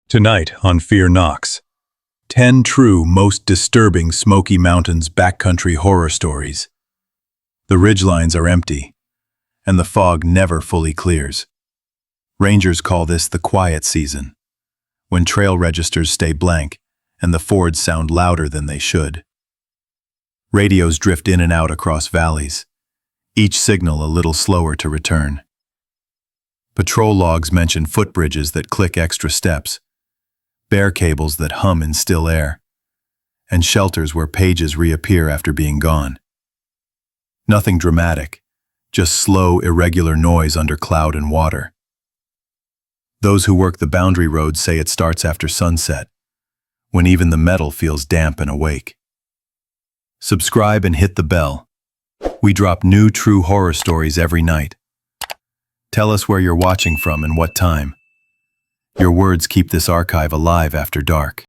Tonight on Fear Knocks, 10 true, most disturbing Smoky Mountains backcountry horror stories. The ridgelines are empty, and the fog never fully clears. Rangers call this the quiet season, when trail registers stay blank and the fords sound louder than they should. Radios drift in and out across valleys, each signal a little slower to return. Patrol logs mention footbridges that click extra steps, bear cables that hum in still air, and shelters where pages reappear after being gone. Nothing dramatic, just slow, irregular noise under cloud and water. Those who work the boundary roads say it starts after sunset, when even the metal feels damp and awake. Subscribe and hit the bell. We drop new true horror stories every night. Tell us where you're watching from and what time. Your words keep this archive alive after dark.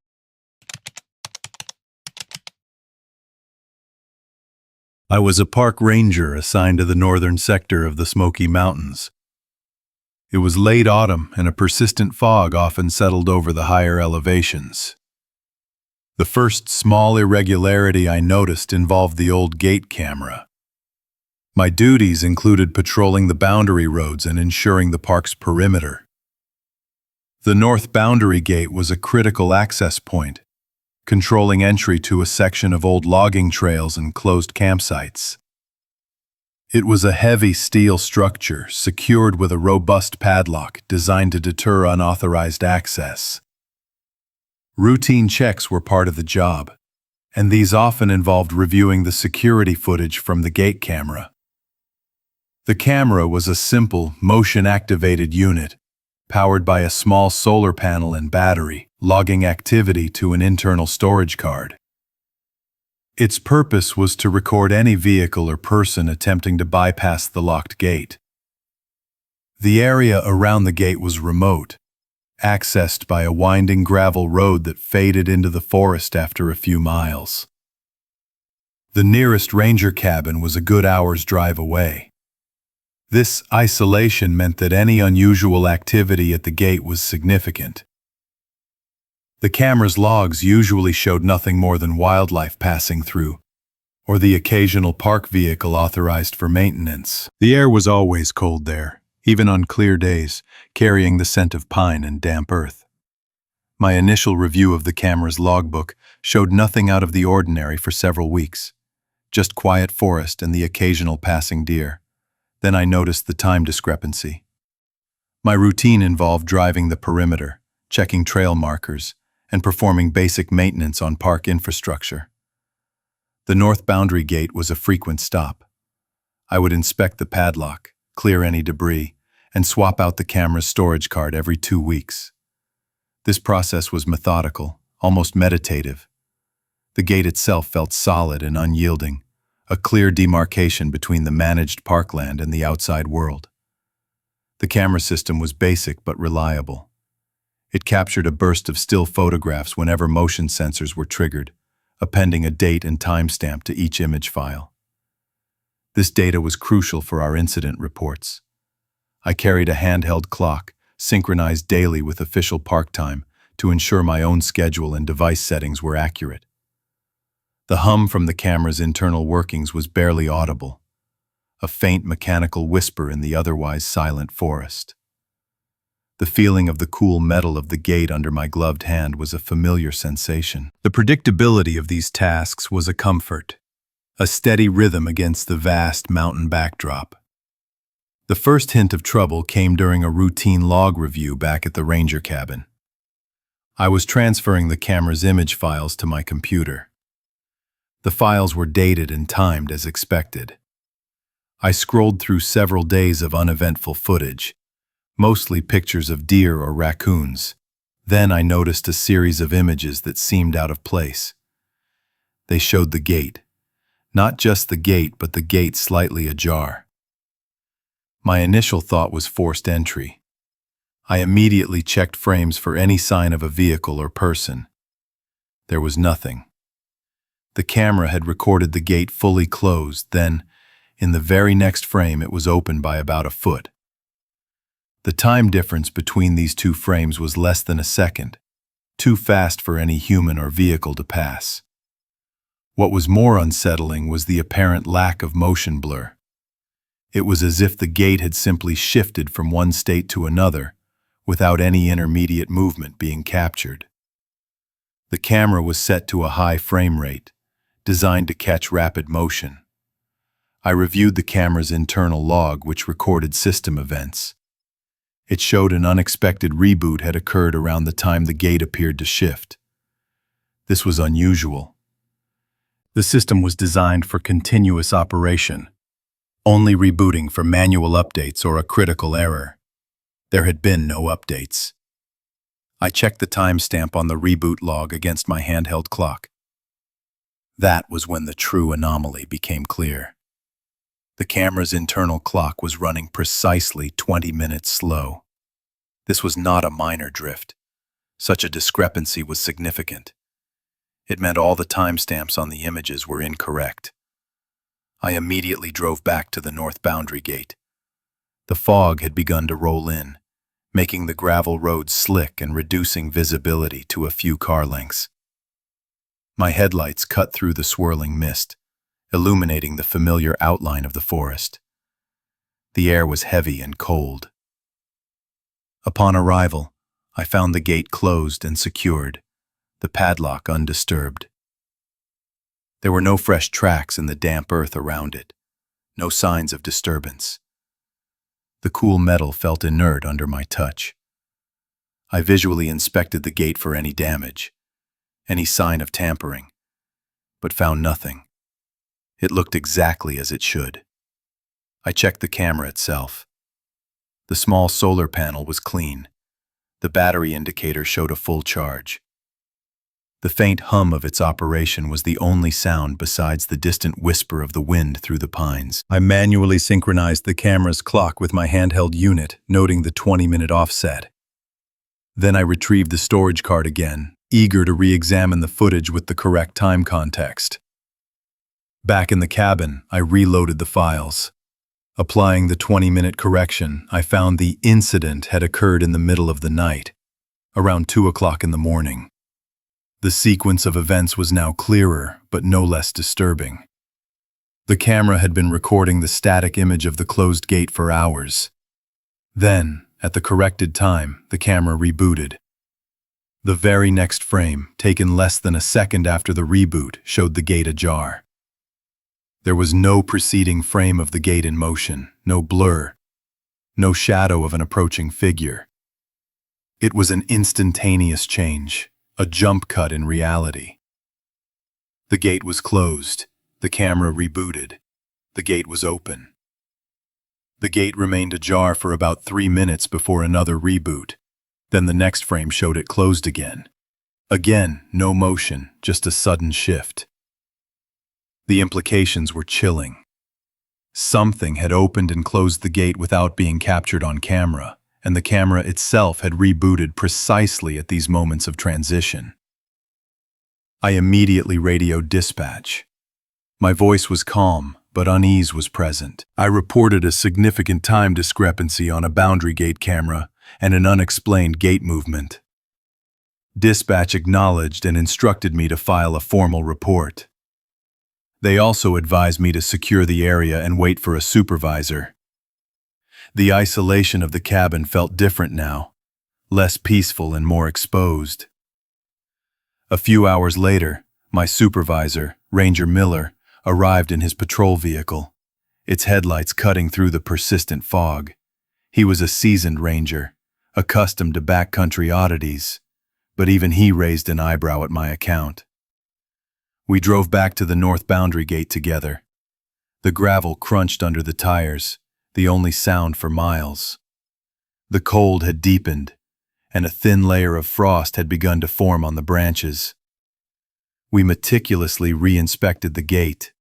I was a park ranger assigned to the northern sector of the Smoky Mountains. It was late autumn and a persistent fog often settled over the higher elevations. The first small irregularity I noticed involved the old gate camera. My duties included patrolling the boundary roads and ensuring the park's perimeter. The north boundary gate was a critical access point, controlling entry to a section of old logging trails and closed campsites. It was a heavy steel structure secured with a robust padlock designed to deter unauthorized access. Routine checks were part of the job, and these often involved reviewing the security footage from the gate camera. The camera was a simple, motion-activated unit, powered by a small solar panel and battery, logging activity to an internal storage card. Its purpose was to record any vehicle or person attempting to bypass the locked gate. The area around the gate was remote, accessed by a winding gravel road that faded into the forest after a few miles. The nearest ranger cabin was a good hour's drive away. This isolation meant that any unusual activity at the gate was significant. The camera's logs usually showed nothing more than wildlife passing through, or the occasional park vehicle authorized for maintenance. The air was always cold there, even on clear days, carrying the scent of pine and damp earth. My initial review of the camera's logbook showed nothing out of the ordinary for several weeks, just quiet forest and the occasional passing deer. Then I noticed the time discrepancy. My routine involved driving the perimeter, checking trail markers, and performing basic maintenance on park infrastructure. The north boundary gate was a frequent stop. I would inspect the padlock, clear any debris, and swap out the camera's storage card every 2 weeks. This process was methodical, almost meditative. The gate itself felt solid and unyielding, a clear demarcation between the managed parkland and the outside world. The camera system was basic but reliable. It captured a burst of still photographs whenever motion sensors were triggered, appending a date and timestamp to each image file. This data was crucial for our incident reports. I carried a handheld clock, synchronized daily with official park time, to ensure my own schedule and device settings were accurate. The hum from the camera's internal workings was barely audible, a faint mechanical whisper in the otherwise silent forest. The feeling of the cool metal of the gate under my gloved hand was a familiar sensation. The predictability of these tasks was a comfort, a steady rhythm against the vast mountain backdrop. The first hint of trouble came during a routine log review back at the ranger cabin. I was transferring the camera's image files to my computer. The files were dated and timed as expected. I scrolled through several days of uneventful footage, mostly pictures of deer or raccoons. Then I noticed a series of images that seemed out of place. They showed the gate. Not just the gate, but the gate slightly ajar. My initial thought was forced entry. I immediately checked frames for any sign of a vehicle or person. There was nothing. The camera had recorded the gate fully closed, then, in the very next frame, it was open by about a foot. The time difference between these two frames was less than a second, too fast for any human or vehicle to pass. What was more unsettling was the apparent lack of motion blur. It was as if the gate had simply shifted from one state to another, without any intermediate movement being captured. The camera was set to a high frame rate, designed to catch rapid motion. I reviewed the camera's internal log, which recorded system events. It showed an unexpected reboot had occurred around the time the gate appeared to shift. This was unusual. The system was designed for continuous operation, only rebooting for manual updates or a critical error. There had been no updates. I checked the timestamp on the reboot log against my handheld clock. That was when the true anomaly became clear. The camera's internal clock was running precisely 20 minutes slow. This was not a minor drift. Such a discrepancy was significant. It meant all the timestamps on the images were incorrect. I immediately drove back to the north boundary gate. The fog had begun to roll in, making the gravel road slick and reducing visibility to a few car lengths. My headlights cut through the swirling mist, illuminating the familiar outline of the forest. The air was heavy and cold. Upon arrival, I found the gate closed and secured, the padlock undisturbed. There were no fresh tracks in the damp earth around it, no signs of disturbance. The cool metal felt inert under my touch. I visually inspected the gate for any damage, any sign of tampering, but found nothing. It looked exactly as it should. I checked the camera itself. The small solar panel was clean. The battery indicator showed a full charge. The faint hum of its operation was the only sound besides the distant whisper of the wind through the pines. I manually synchronized the camera's clock with my handheld unit, noting the 20-minute offset. Then I retrieved the storage card again, eager to re-examine the footage with the correct time context. Back in the cabin, I reloaded the files. Applying the 20-minute correction, I found the incident had occurred in the middle of the night, around 2 o'clock in the morning. The sequence of events was now clearer, but no less disturbing. The camera had been recording the static image of the closed gate for hours. Then, at the corrected time, the camera rebooted. The very next frame, taken less than a second after the reboot, showed the gate ajar. There was no preceding frame of the gate in motion, no blur, no shadow of an approaching figure. It was an instantaneous change, a jump cut in reality. The gate was closed, the camera rebooted, the gate was open. The gate remained ajar for about 3 minutes before another reboot. Then the next frame showed it closed again. Again, no motion, just a sudden shift. The implications were chilling. Something had opened and closed the gate without being captured on camera, and the camera itself had rebooted precisely at these moments of transition. I immediately radioed dispatch. My voice was calm, but unease was present. I reported a significant time discrepancy on a boundary gate camera and an unexplained gate movement. Dispatch acknowledged and instructed me to file a formal report. They also advised me to secure the area and wait for a supervisor. The isolation of the cabin felt different now, less peaceful and more exposed. A few hours later, my supervisor, Ranger Miller, arrived in his patrol vehicle, its headlights cutting through the persistent fog. He was a seasoned ranger, accustomed to backcountry oddities, but even he raised an eyebrow at my account. We drove back to the north boundary gate together. The gravel crunched under the tires, the only sound for miles. The cold had deepened, and a thin layer of frost had begun to form on the branches. We meticulously re-inspected the gate.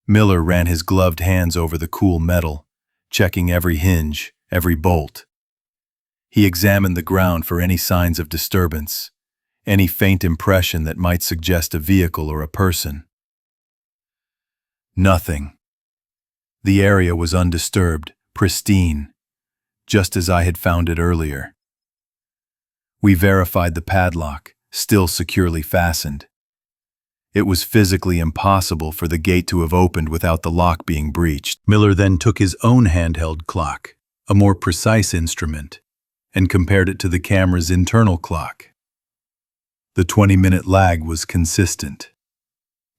Miller ran his gloved hands over the cool metal, checking every hinge, every bolt. He examined the ground for any signs of disturbance, any faint impression that might suggest a vehicle or a person. Nothing. The area was undisturbed, pristine, just as I had found it earlier. We verified the padlock, still securely fastened. It was physically impossible for the gate to have opened without the lock being breached. Miller then took his own handheld clock, a more precise instrument, and compared it to the camera's internal clock. The 20-minute lag was consistent.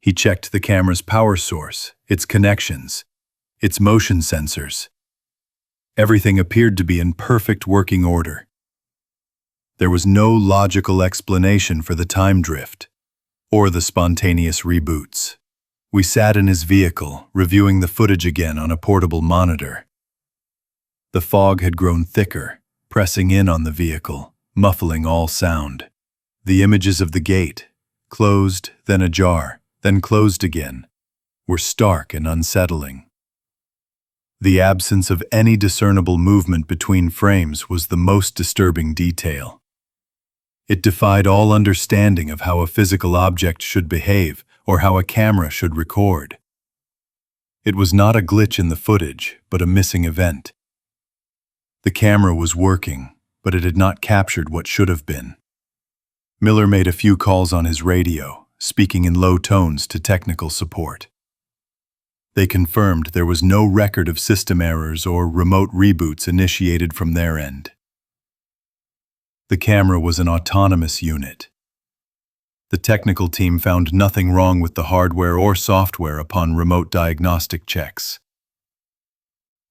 He checked the camera's power source, its connections, its motion sensors. Everything appeared to be in perfect working order. There was no logical explanation for the time drift or the spontaneous reboots. We sat in his vehicle, reviewing the footage again on a portable monitor. The fog had grown thicker, pressing in on the vehicle, muffling all sound. The images of the gate, closed, then ajar, then closed again, were stark and unsettling. The absence of any discernible movement between frames was the most disturbing detail. It defied all understanding of how a physical object should behave or how a camera should record. It was not a glitch in the footage, but a missing event. The camera was working, but it had not captured what should have been. Miller made a few calls on his radio, speaking in low tones to technical support. They confirmed there was no record of system errors or remote reboots initiated from their end. The camera was an autonomous unit. The technical team found nothing wrong with the hardware or software upon remote diagnostic checks.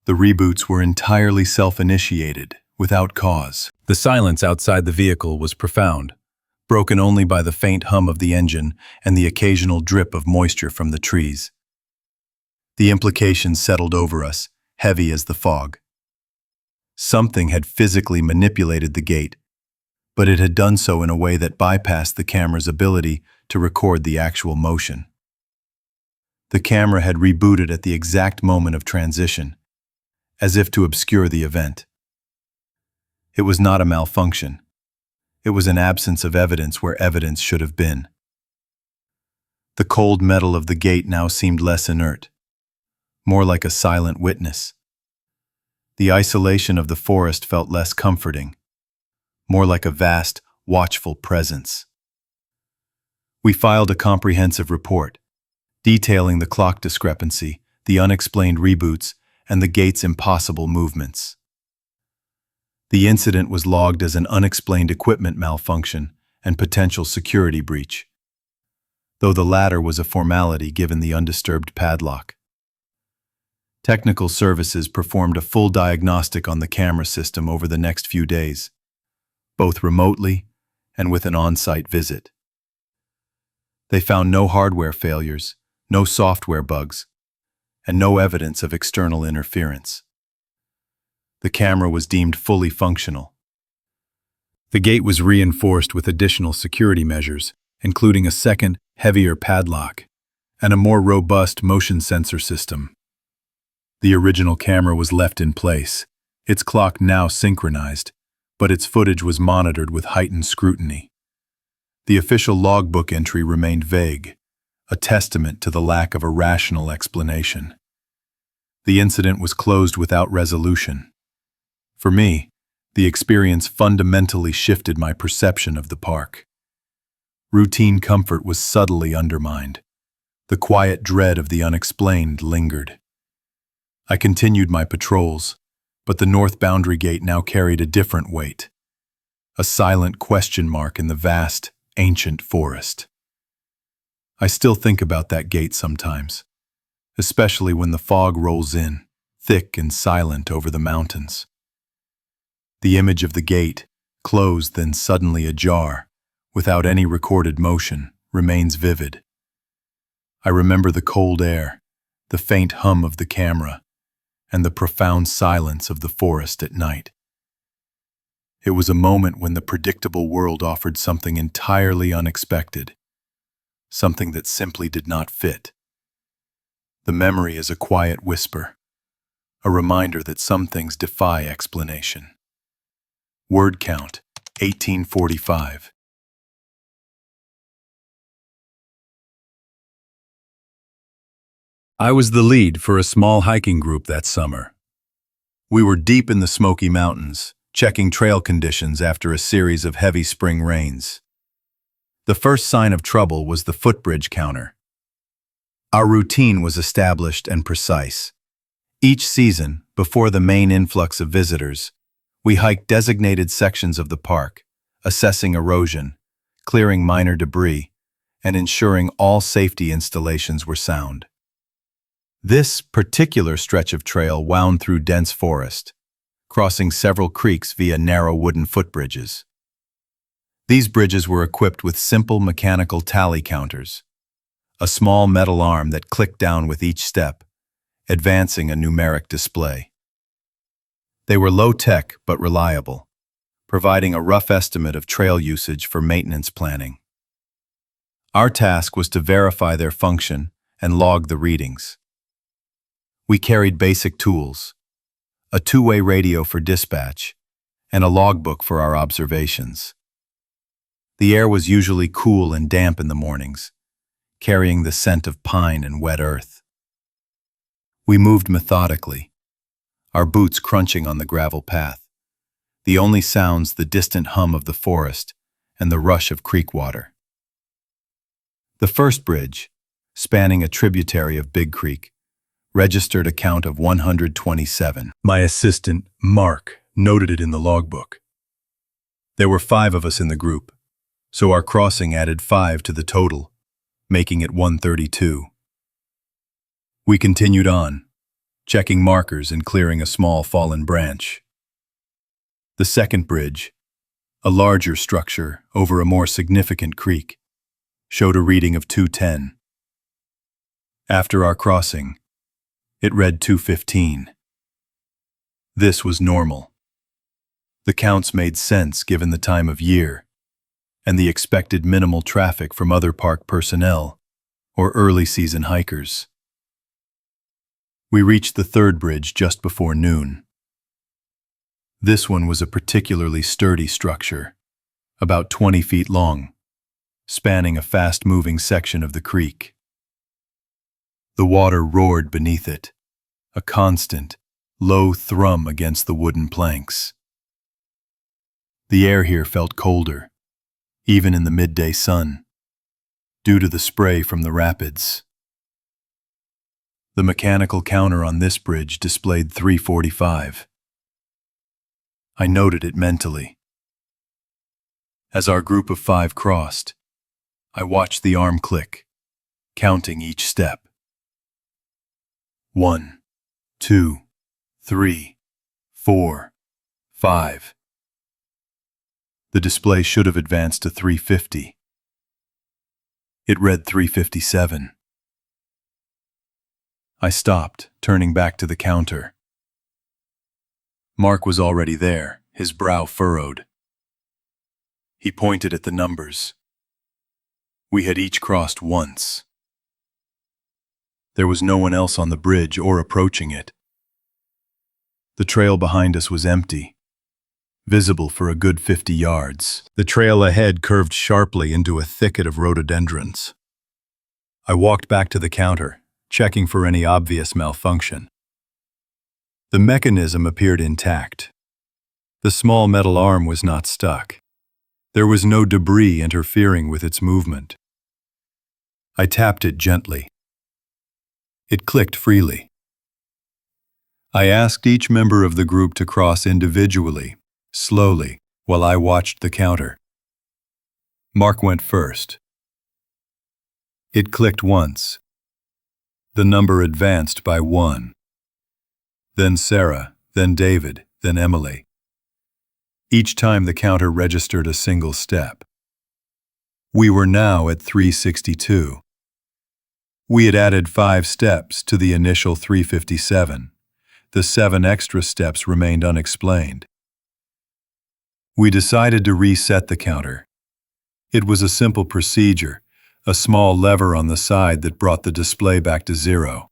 The reboots were entirely self-initiated, without cause. The silence outside the vehicle was profound, broken only by the faint hum of the engine and the occasional drip of moisture from the trees. The implications settled over us, heavy as the fog. Something had physically manipulated the gate, but it had done so in a way that bypassed the camera's ability to record the actual motion. The camera had rebooted at the exact moment of transition, as if to obscure the event. It was not a malfunction. It was an absence of evidence where evidence should have been. The cold metal of the gate now seemed less inert, more like a silent witness. The isolation of the forest felt less comforting, more like a vast, watchful presence. We filed a comprehensive report, detailing the clock discrepancy, the unexplained reboots, and the gate's impossible movements. The incident was logged as an unexplained equipment malfunction and potential security breach, though the latter was a formality given the undisturbed padlock. Technical services performed a full diagnostic on the camera system over the next few days, both remotely and with an on-site visit. They found no hardware failures, no software bugs, and no evidence of external interference. The camera was deemed fully functional. The gate was reinforced with additional security measures, including a second, heavier padlock and a more robust motion sensor system. The original camera was left in place, its clock now synchronized, but its footage was monitored with heightened scrutiny. The official logbook entry remained vague, a testament to the lack of a rational explanation. The incident was closed without resolution. For me, the experience fundamentally shifted my perception of the park. Routine comfort was subtly undermined. The quiet dread of the unexplained lingered. I continued my patrols, but the north boundary gate now carried a different weight, a silent question mark in the vast, ancient forest. I still think about that gate sometimes, especially when the fog rolls in, thick and silent over the mountains. The image of the gate, closed then suddenly ajar, without any recorded motion, remains vivid. I remember the cold air, the faint hum of the camera, and the profound silence of the forest at night. It was a moment when the predictable world offered something entirely unexpected, something that simply did not fit. The memory is a quiet whisper, a reminder that some things defy explanation. Word count, 1845. I was the lead for a small hiking group that summer. We were deep in the Smoky Mountains, checking trail conditions after a series of heavy spring rains. The first sign of trouble was the footbridge counter. Our routine was established and precise. Each season, before the main influx of visitors, we hiked designated sections of the park, assessing erosion, clearing minor debris, and ensuring all safety installations were sound. This particular stretch of trail wound through dense forest, crossing several creeks via narrow wooden footbridges. These bridges were equipped with simple mechanical tally counters, a small metal arm that clicked down with each step, advancing a numeric display. They were low-tech but reliable, providing a rough estimate of trail usage for maintenance planning. Our task was to verify their function and log the readings. We carried basic tools, a two-way radio for dispatch, and a logbook for our observations. The air was usually cool and damp in the mornings, carrying the scent of pine and wet earth. We moved methodically, our boots crunching on the gravel path, the only sounds the distant hum of the forest and the rush of creek water. The first bridge, spanning a tributary of Big Creek, registered a count of 127. My assistant, Mark, noted it in the logbook. There were 5 of us in the group, so our crossing added 5 to the total, making it 132. We continued on, checking markers and clearing a small fallen branch. The second bridge, a larger structure over a more significant creek, showed a reading of 210. After our crossing, it read 215. This was normal. The counts made sense given the time of year and the expected minimal traffic from other park personnel or early season hikers. We reached the third bridge just before noon. This one was a particularly sturdy structure, about 20 feet long, spanning a fast-moving section of the creek. The water roared beneath it, a constant, low thrum against the wooden planks. The air here felt colder, even in the midday sun, due to the spray from the rapids. The mechanical counter on this bridge displayed 345. I noted it mentally. As our group of 5 crossed, I watched the arm click, counting each step. 1, 2, 3, 4, 5. The display should have advanced to 350. It read 357. I stopped, turning back to the counter. Mark was already there, his brow furrowed. He pointed at the numbers. We had each crossed once. There was no one else on the bridge or approaching it. The trail behind us was empty, visible for a good 50 yards. The trail ahead curved sharply into a thicket of rhododendrons. I walked back to the counter, checking for any obvious malfunction. The mechanism appeared intact. The small metal arm was not stuck. There was no debris interfering with its movement. I tapped it gently. It clicked freely. I asked each member of the group to cross individually, slowly, while I watched the counter. Mark went first. It clicked once. The number advanced by 1. Then Sarah, then David, then Emily. Each time the counter registered a single step. We were now at 362. We had added 5 steps to the initial 357. The 7 extra steps remained unexplained. We decided to reset the counter. It was a simple procedure, a small lever on the side that brought the display back to 0.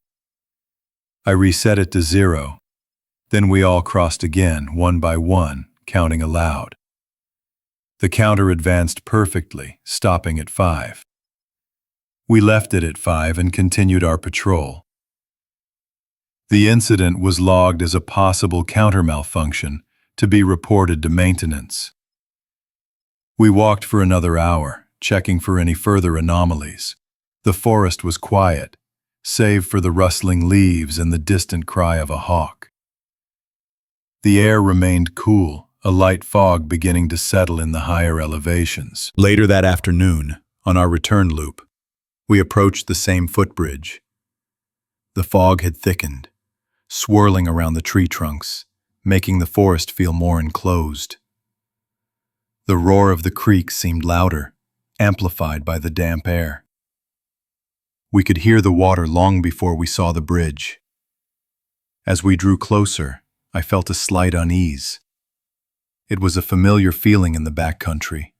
I reset it to 0. Then we all crossed again, one by one, counting aloud. The counter advanced perfectly, stopping at 5. We left it at 5 and continued our patrol. The incident was logged as a possible counter malfunction to be reported to maintenance. We walked for another hour, checking for any further anomalies. The forest was quiet, save for the rustling leaves and the distant cry of a hawk. The air remained cool, a light fog beginning to settle in the higher elevations. Later that afternoon, on our return loop, we approached the same footbridge. The fog had thickened, swirling around the tree trunks, making the forest feel more enclosed. The roar of the creek seemed louder, amplified by the damp air. We could hear the water long before we saw the bridge. As we drew closer, I felt a slight unease. It was a familiar feeling in the backcountry,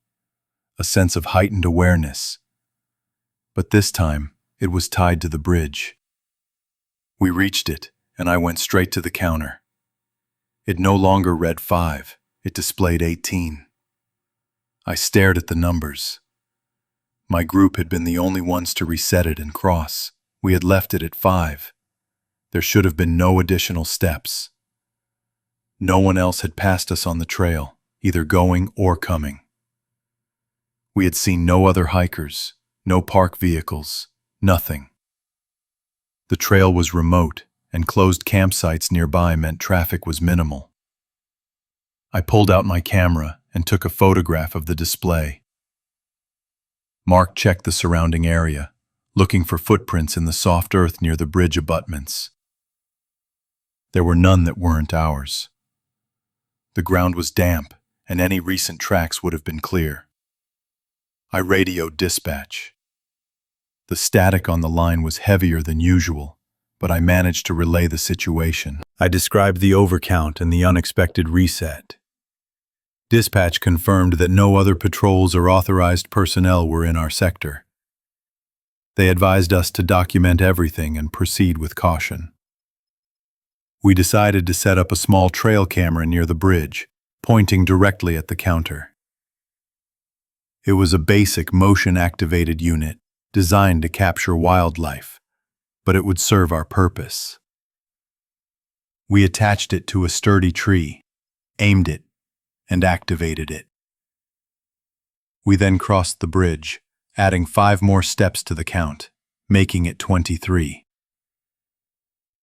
a sense of heightened awareness. But this time, it was tied to the bridge. We reached it, and I went straight to the counter. It no longer read 5, it displayed 18. I stared at the numbers. My group had been the only ones to reset it and cross. We had left it at 5. There should have been no additional steps. No one else had passed us on the trail, either going or coming. We had seen no other hikers, no park vehicles, nothing. The trail was remote, and closed campsites nearby meant traffic was minimal. I pulled out my camera and took a photograph of the display. Mark checked the surrounding area, looking for footprints in the soft earth near the bridge abutments. There were none that weren't ours. The ground was damp, and any recent tracks would have been clear. I radioed dispatch. The static on the line was heavier than usual, but I managed to relay the situation. I described the overcount and the unexpected reset. Dispatch confirmed that no other patrols or authorized personnel were in our sector. They advised us to document everything and proceed with caution. We decided to set up a small trail camera near the bridge, pointing directly at the counter. It was a basic motion-activated unit designed to capture wildlife, but it would serve our purpose. We attached it to a sturdy tree, aimed it, and activated it. We then crossed the bridge, adding 5 more steps to the count, making it 23.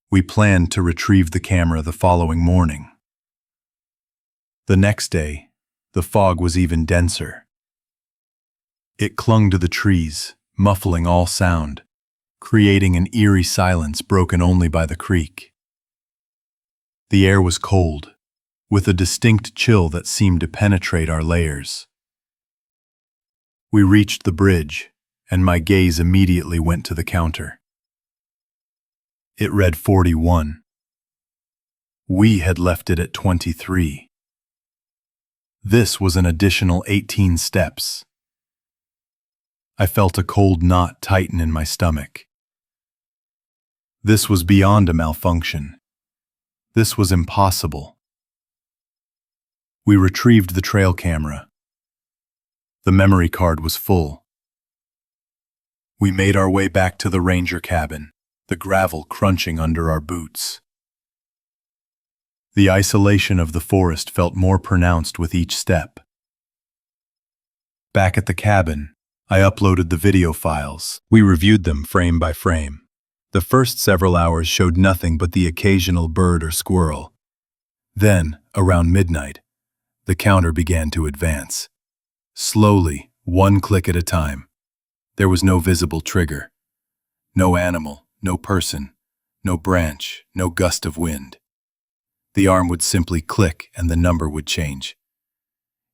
We planned to retrieve the camera the following morning. The next day, the fog was even denser. It clung to the trees, muffling all sound, creating an eerie silence broken only by the creek. The air was cold, with a distinct chill that seemed to penetrate our layers. We reached the bridge, and my gaze immediately went to the counter. It read 41. We had left it at 23. This was an additional 18 steps. I felt a cold knot tighten in my stomach. This was beyond a malfunction. This was impossible. We retrieved the trail camera. The memory card was full. We made our way back to the ranger cabin, the gravel crunching under our boots. The isolation of the forest felt more pronounced with each step. Back at the cabin, I uploaded the video files. We reviewed them frame by frame. The first several hours showed nothing but the occasional bird or squirrel. Then, around midnight, the counter began to advance. Slowly, one click at a time. There was no visible trigger. No animal, no person, no branch, no gust of wind. The arm would simply click and the number would change.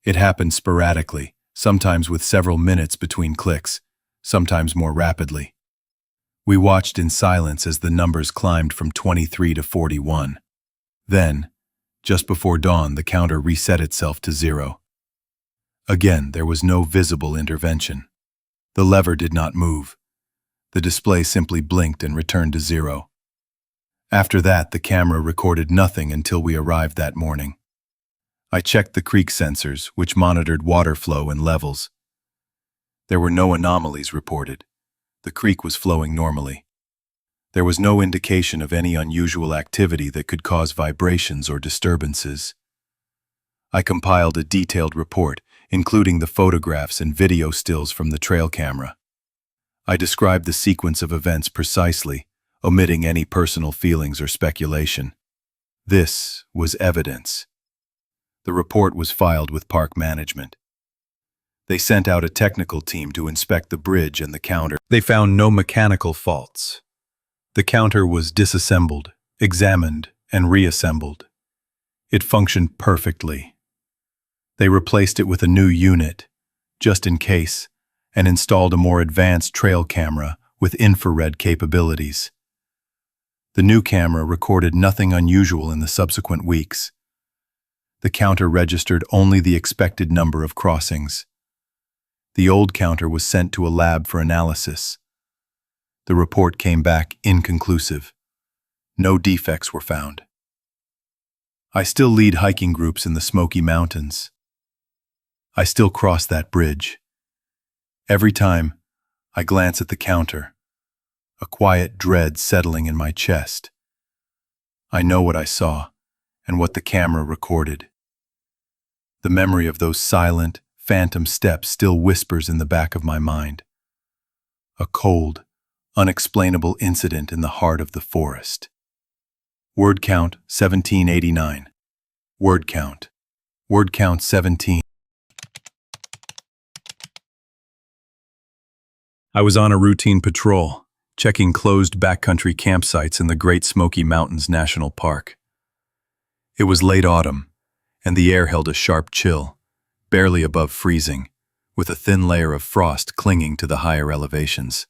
It happened sporadically, sometimes with several minutes between clicks, sometimes more rapidly. We watched in silence as the numbers climbed from 23 to 41. Then, just before dawn, the counter reset itself to 0. Again, there was no visible intervention. The lever did not move. The display simply blinked and returned to 0. After that, the camera recorded nothing until we arrived that morning. I checked the creek sensors, which monitored water flow and levels. There were no anomalies reported. The creek was flowing normally. There was no indication of any unusual activity that could cause vibrations or disturbances. I compiled a detailed report including the photographs and video stills from the trail camera. I described the sequence of events precisely, omitting any personal feelings or speculation. This was evidence. The report was filed with park management. They sent out a technical team to inspect the bridge and the counter. They found no mechanical faults. The counter was disassembled, examined, and reassembled. It functioned perfectly. They replaced it with a new unit, just in case, and installed a more advanced trail camera with infrared capabilities. The new camera recorded nothing unusual in the subsequent weeks. The counter registered only the expected number of crossings. The old counter was sent to a lab for analysis. The report came back inconclusive. No defects were found. I still lead hiking groups in the Smoky Mountains. I still cross that bridge. Every time, I glance at the counter, a quiet dread settling in my chest. I know what I saw and what the camera recorded. The memory of those silent, phantom steps still whispers in the back of my mind. A cold, unexplainable incident in the heart of the forest. Word count 1789. Word count. Word count 17. I was on a routine patrol, checking closed backcountry campsites in the Great Smoky Mountains National Park. It was late autumn, and the air held a sharp chill, barely above freezing, with a thin layer of frost clinging to the higher elevations.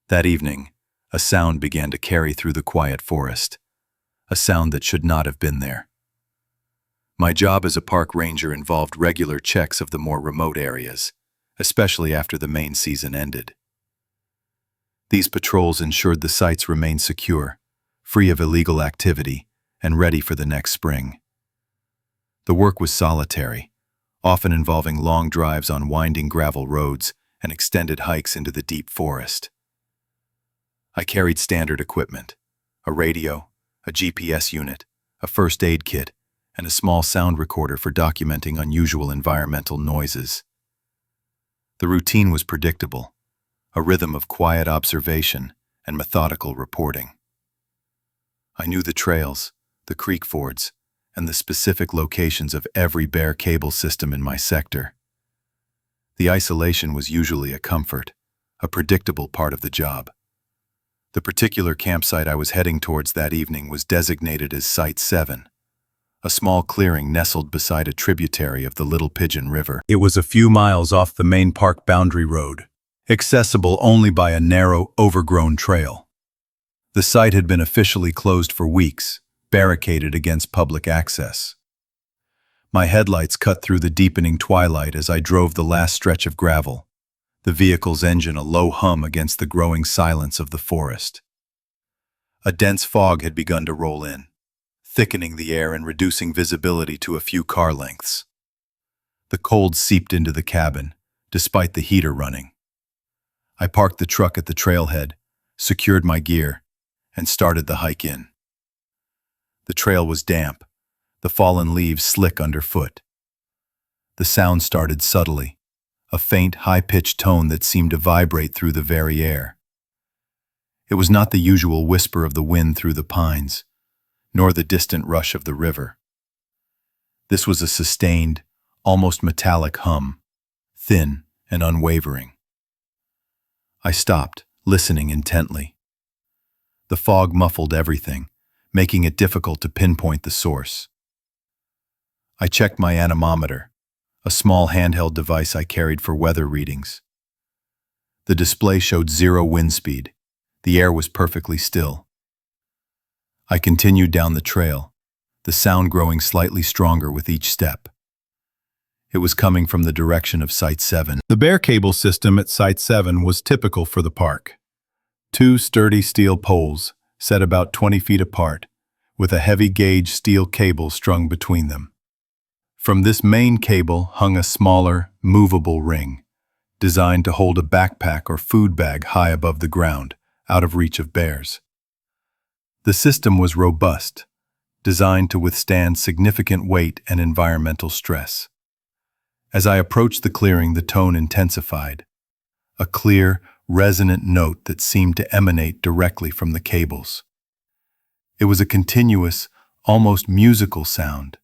That evening, a sound began to carry through the quiet forest, a sound that should not have been there. My job as a park ranger involved regular checks of the more remote areas, especially after the main season ended. These patrols ensured the sites remained secure, free of illegal activity, and ready for the next spring. The work was solitary, often involving long drives on winding gravel roads and extended hikes into the deep forest. I carried standard equipment, a radio, a GPS unit, a first aid kit, and a small sound recorder for documenting unusual environmental noises. The routine was predictable, a rhythm of quiet observation and methodical reporting. I knew the trails, the creek fords, and the specific locations of every bare cable system in my sector. The isolation was usually a comfort, a predictable part of the job. The particular campsite I was heading towards that evening was designated as Site 7, a small clearing nestled beside a tributary of the Little Pigeon River. It was a few miles off the main park boundary road, accessible only by a narrow, overgrown trail. The site had been officially closed for weeks, barricaded against public access. My headlights cut through the deepening twilight as I drove the last stretch of gravel, the vehicle's engine a low hum against the growing silence of the forest. A dense fog had begun to roll in, thickening the air and reducing visibility to a few car lengths. The cold seeped into the cabin, despite the heater running. I parked the truck at the trailhead, secured my gear, and started the hike in. The trail was damp, the fallen leaves slick underfoot. The sound started subtly, a faint, high-pitched tone that seemed to vibrate through the very air. It was not the usual whisper of the wind through the pines, nor the distant rush of the river. This was a sustained, almost metallic hum, thin and unwavering. I stopped, listening intently. The fog muffled everything, making it difficult to pinpoint the source. I checked my anemometer, a small handheld device I carried for weather readings. The display showed 0 wind speed. The air was perfectly still. I continued down the trail, the sound growing slightly stronger with each step. It was coming from the direction of Site 7. The bare cable system at Site 7 was typical for the park. 2 sturdy steel poles, set about 20 feet apart, with a heavy-gauge steel cable strung between them. From this main cable hung a smaller, movable ring, designed to hold a backpack or food bag high above the ground, out of reach of bears. The system was robust, designed to withstand significant weight and environmental stress. As I approached the clearing, the tone intensified, a clear, resonant note that seemed to emanate directly from the cables. It was a continuous, almost musical sound,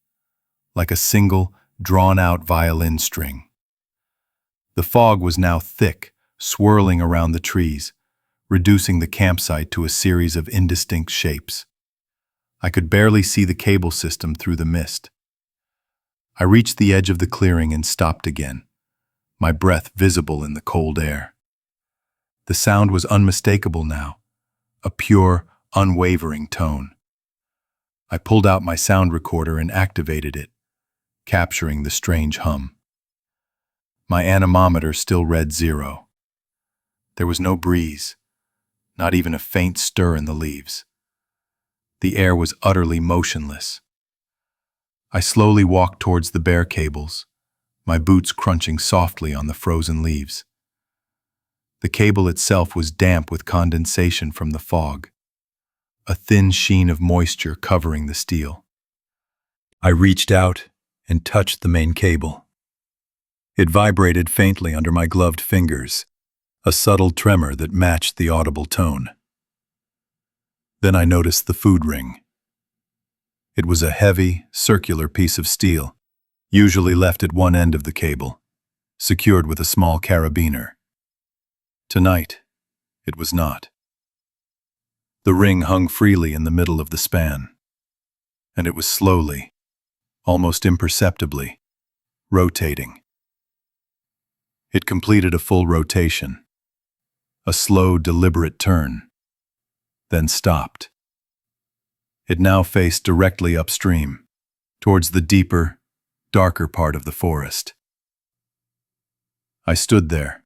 like a single, drawn-out violin string. The fog was now thick, swirling around the trees, reducing the campsite to a series of indistinct shapes. I could barely see the cable system through the mist. I reached the edge of the clearing and stopped again, my breath visible in the cold air. The sound was unmistakable now, a pure, unwavering tone. I pulled out my sound recorder and activated it, capturing the strange hum. My anemometer still read 0. There was no breeze, not even a faint stir in the leaves. The air was utterly motionless. I slowly walked towards the bare cables, my boots crunching softly on the frozen leaves. The cable itself was damp with condensation from the fog, a thin sheen of moisture covering the steel. I reached out and touched the main cable. It vibrated faintly under my gloved fingers, a subtle tremor that matched the audible tone. Then I noticed the food ring. It was a heavy, circular piece of steel, usually left at one end of the cable, secured with a small carabiner. Tonight, it was not. The ring hung freely in the middle of the span, and it was slowly, almost imperceptibly, rotating. It completed a full rotation, a slow, deliberate turn, then stopped. It now faced directly upstream, towards the deeper, darker part of the forest. I stood there,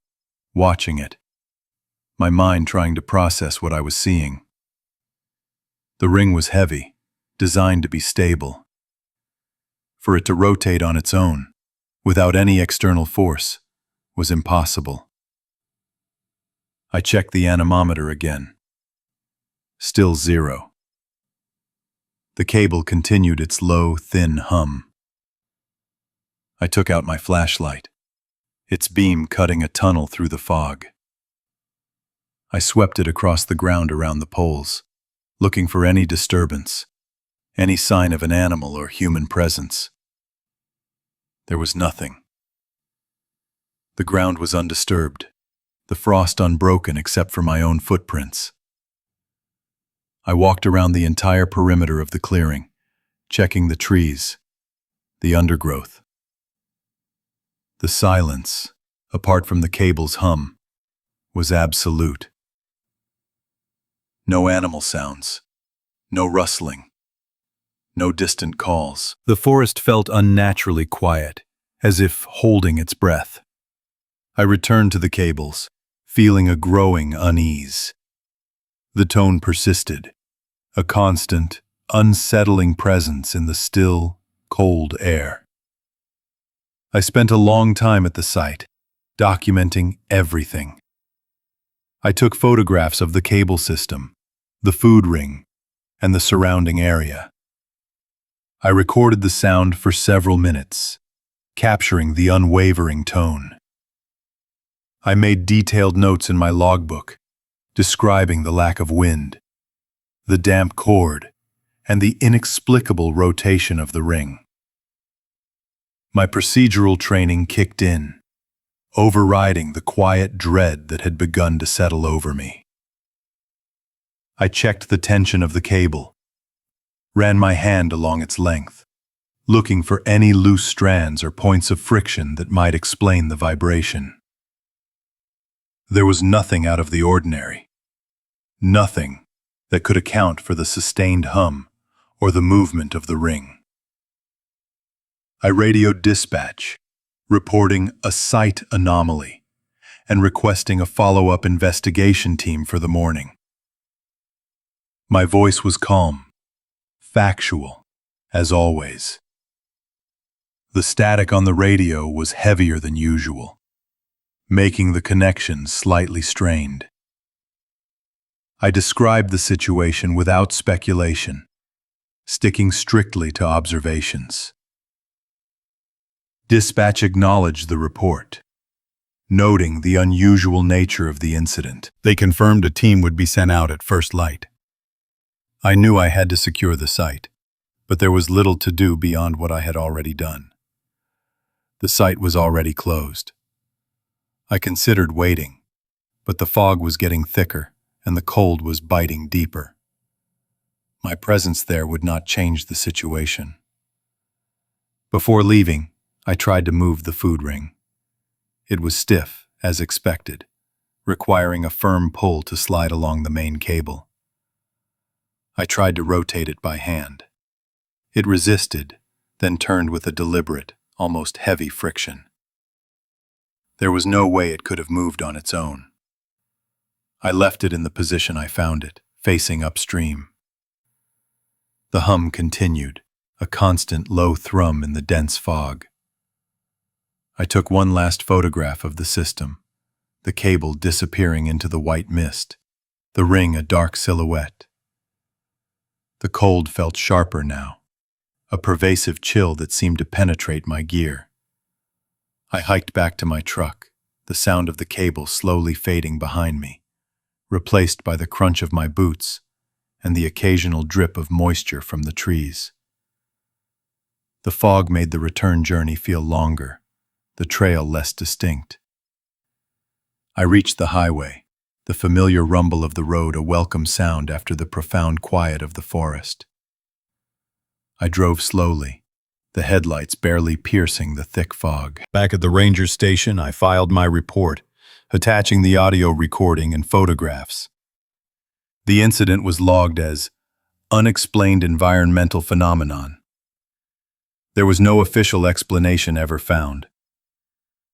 watching it, my mind trying to process what I was seeing. The ring was heavy, designed to be stable. For it to rotate on its own, without any external force, was impossible. I checked the anemometer again. Still 0. The cable continued its low, thin hum. I took out my flashlight, its beam cutting a tunnel through the fog. I swept it across the ground around the poles, looking for any disturbance, any sign of an animal or human presence. There was nothing. The ground was undisturbed, the frost unbroken except for my own footprints. I walked around the entire perimeter of the clearing, checking the trees, the undergrowth. The silence, apart from the cable's hum, was absolute. No animal sounds, no rustling, no distant calls. The forest felt unnaturally quiet, as if holding its breath. I returned to the cables, feeling a growing unease. The tone persisted, a constant, unsettling presence in the still, cold air. I spent a long time at the site, documenting everything. I took photographs of the cable system, the food ring, and the surrounding area. I recorded the sound for several minutes, capturing the unwavering tone. I made detailed notes in my logbook, describing the lack of wind, the damp cord, and the inexplicable rotation of the ring. My procedural training kicked in, overriding the quiet dread that had begun to settle over me. I checked the tension of the cable, ran my hand along its length, looking for any loose strands or points of friction that might explain the vibration. There was nothing out of the ordinary, nothing that could account for the sustained hum or the movement of the ring. I radioed dispatch, reporting a site anomaly and requesting a follow-up investigation team for the morning. My voice was calm, factual, as always. The static on the radio was heavier than usual, making the connection slightly strained. I described the situation without speculation, sticking strictly to observations. Dispatch acknowledged the report, noting the unusual nature of the incident. They confirmed a team would be sent out at first light. I knew I had to secure the site, but there was little to do beyond what I had already done. The site was already closed. I considered waiting, but the fog was getting thicker and the cold was biting deeper. My presence there would not change the situation. Before leaving, I tried to move the food ring. It was stiff, as expected, requiring a firm pull to slide along the main cable. I tried to rotate it by hand. It resisted, then turned with a deliberate, almost heavy friction. There was no way it could have moved on its own. I left it in the position I found it, facing upstream. The hum continued, a constant low thrum in the dense fog. I took one last photograph of the system, the cable disappearing into the white mist, the ring a dark silhouette. The cold felt sharper now, a pervasive chill that seemed to penetrate my gear. I hiked back to my truck, the sound of the cable slowly fading behind me, replaced by the crunch of my boots and the occasional drip of moisture from the trees. The fog made the return journey feel longer, the trail less distinct. I reached the highway, the familiar rumble of the road a welcome sound after the profound quiet of the forest. I drove slowly, the headlights barely piercing the thick fog. Back at the ranger station, I filed my report, attaching the audio recording and photographs. The incident was logged as unexplained environmental phenomenon. There was no official explanation ever found.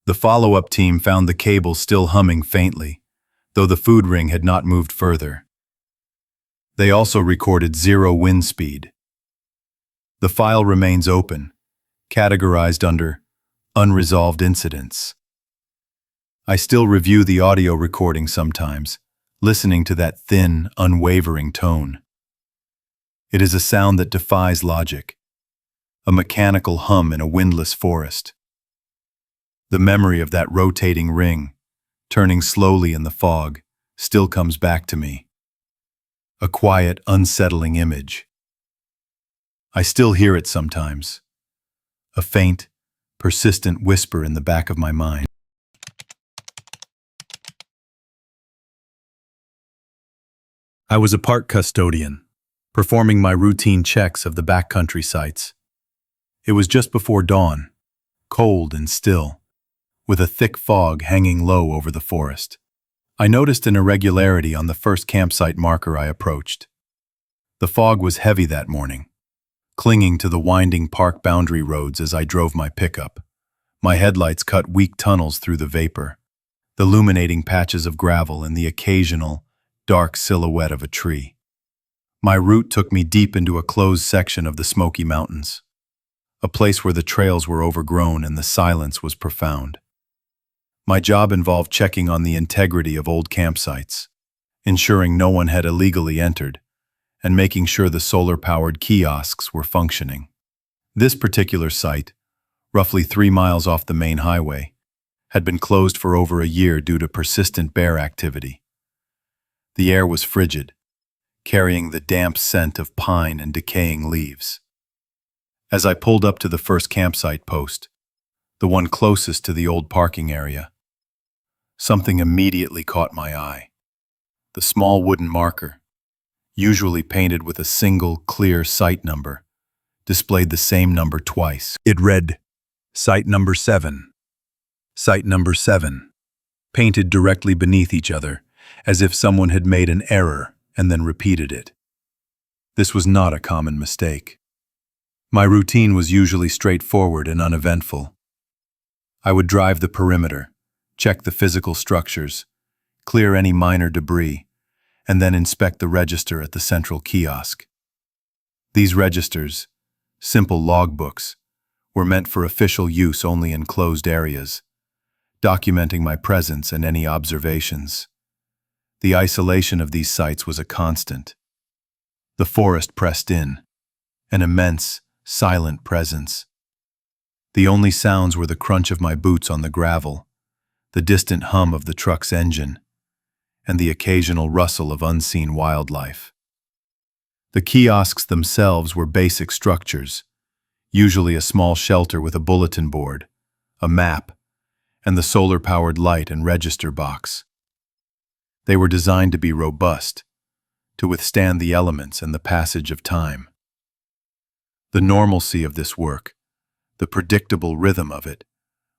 The follow-up team found the cable still humming faintly, though the food ring had not moved further. They also recorded 0 wind speed. The file remains open, categorized under unresolved incidents. I still review the audio recording sometimes, listening to that thin, unwavering tone. It is a sound that defies logic, a mechanical hum in a windless forest. The memory of that rotating ring, turning slowly in the fog, still comes back to me. A quiet, unsettling image. I still hear it sometimes, a faint, persistent whisper in the back of my mind. I was a park custodian, performing my routine checks of the backcountry sites. It was just before dawn, cold and still, with a thick fog hanging low over the forest. I noticed an irregularity on the first campsite marker I approached. The fog was heavy that morning, clinging to the winding park boundary roads as I drove my pickup. My headlights cut weak tunnels through the vapor, illuminating patches of gravel and the occasional, dark silhouette of a tree. My route took me deep into a closed section of the Smoky Mountains, a place where the trails were overgrown and the silence was profound. My job involved checking on the integrity of old campsites, ensuring no one had illegally entered, and making sure the solar-powered kiosks were functioning. This particular site, roughly 3 miles off the main highway, had been closed for over a year due to persistent bear activity. The air was frigid, carrying the damp scent of pine and decaying leaves. As I pulled up to the first campsite post, the one closest to the old parking area, something immediately caught my eye. The small wooden marker, usually painted with a single, clear site number, displayed the same number twice. It read, Site number 7, Site number 7, painted directly beneath each other, as if someone had made an error and then repeated it. This was not a common mistake. My routine was usually straightforward and uneventful. I would drive the perimeter, check the physical structures, clear any minor debris, and then inspect the register at the central kiosk. These registers, simple logbooks, were meant for official use only in closed areas, documenting my presence and any observations. The isolation of these sites was a constant. The forest pressed in, an immense, silent presence. The only sounds were the crunch of my boots on the gravel, the distant hum of the truck's engine, and the occasional rustle of unseen wildlife. The kiosks themselves were basic structures, usually a small shelter with a bulletin board, a map, and the solar-powered light and register box. They were designed to be robust, to withstand the elements and the passage of time. The normalcy of this work, the predictable rhythm of it,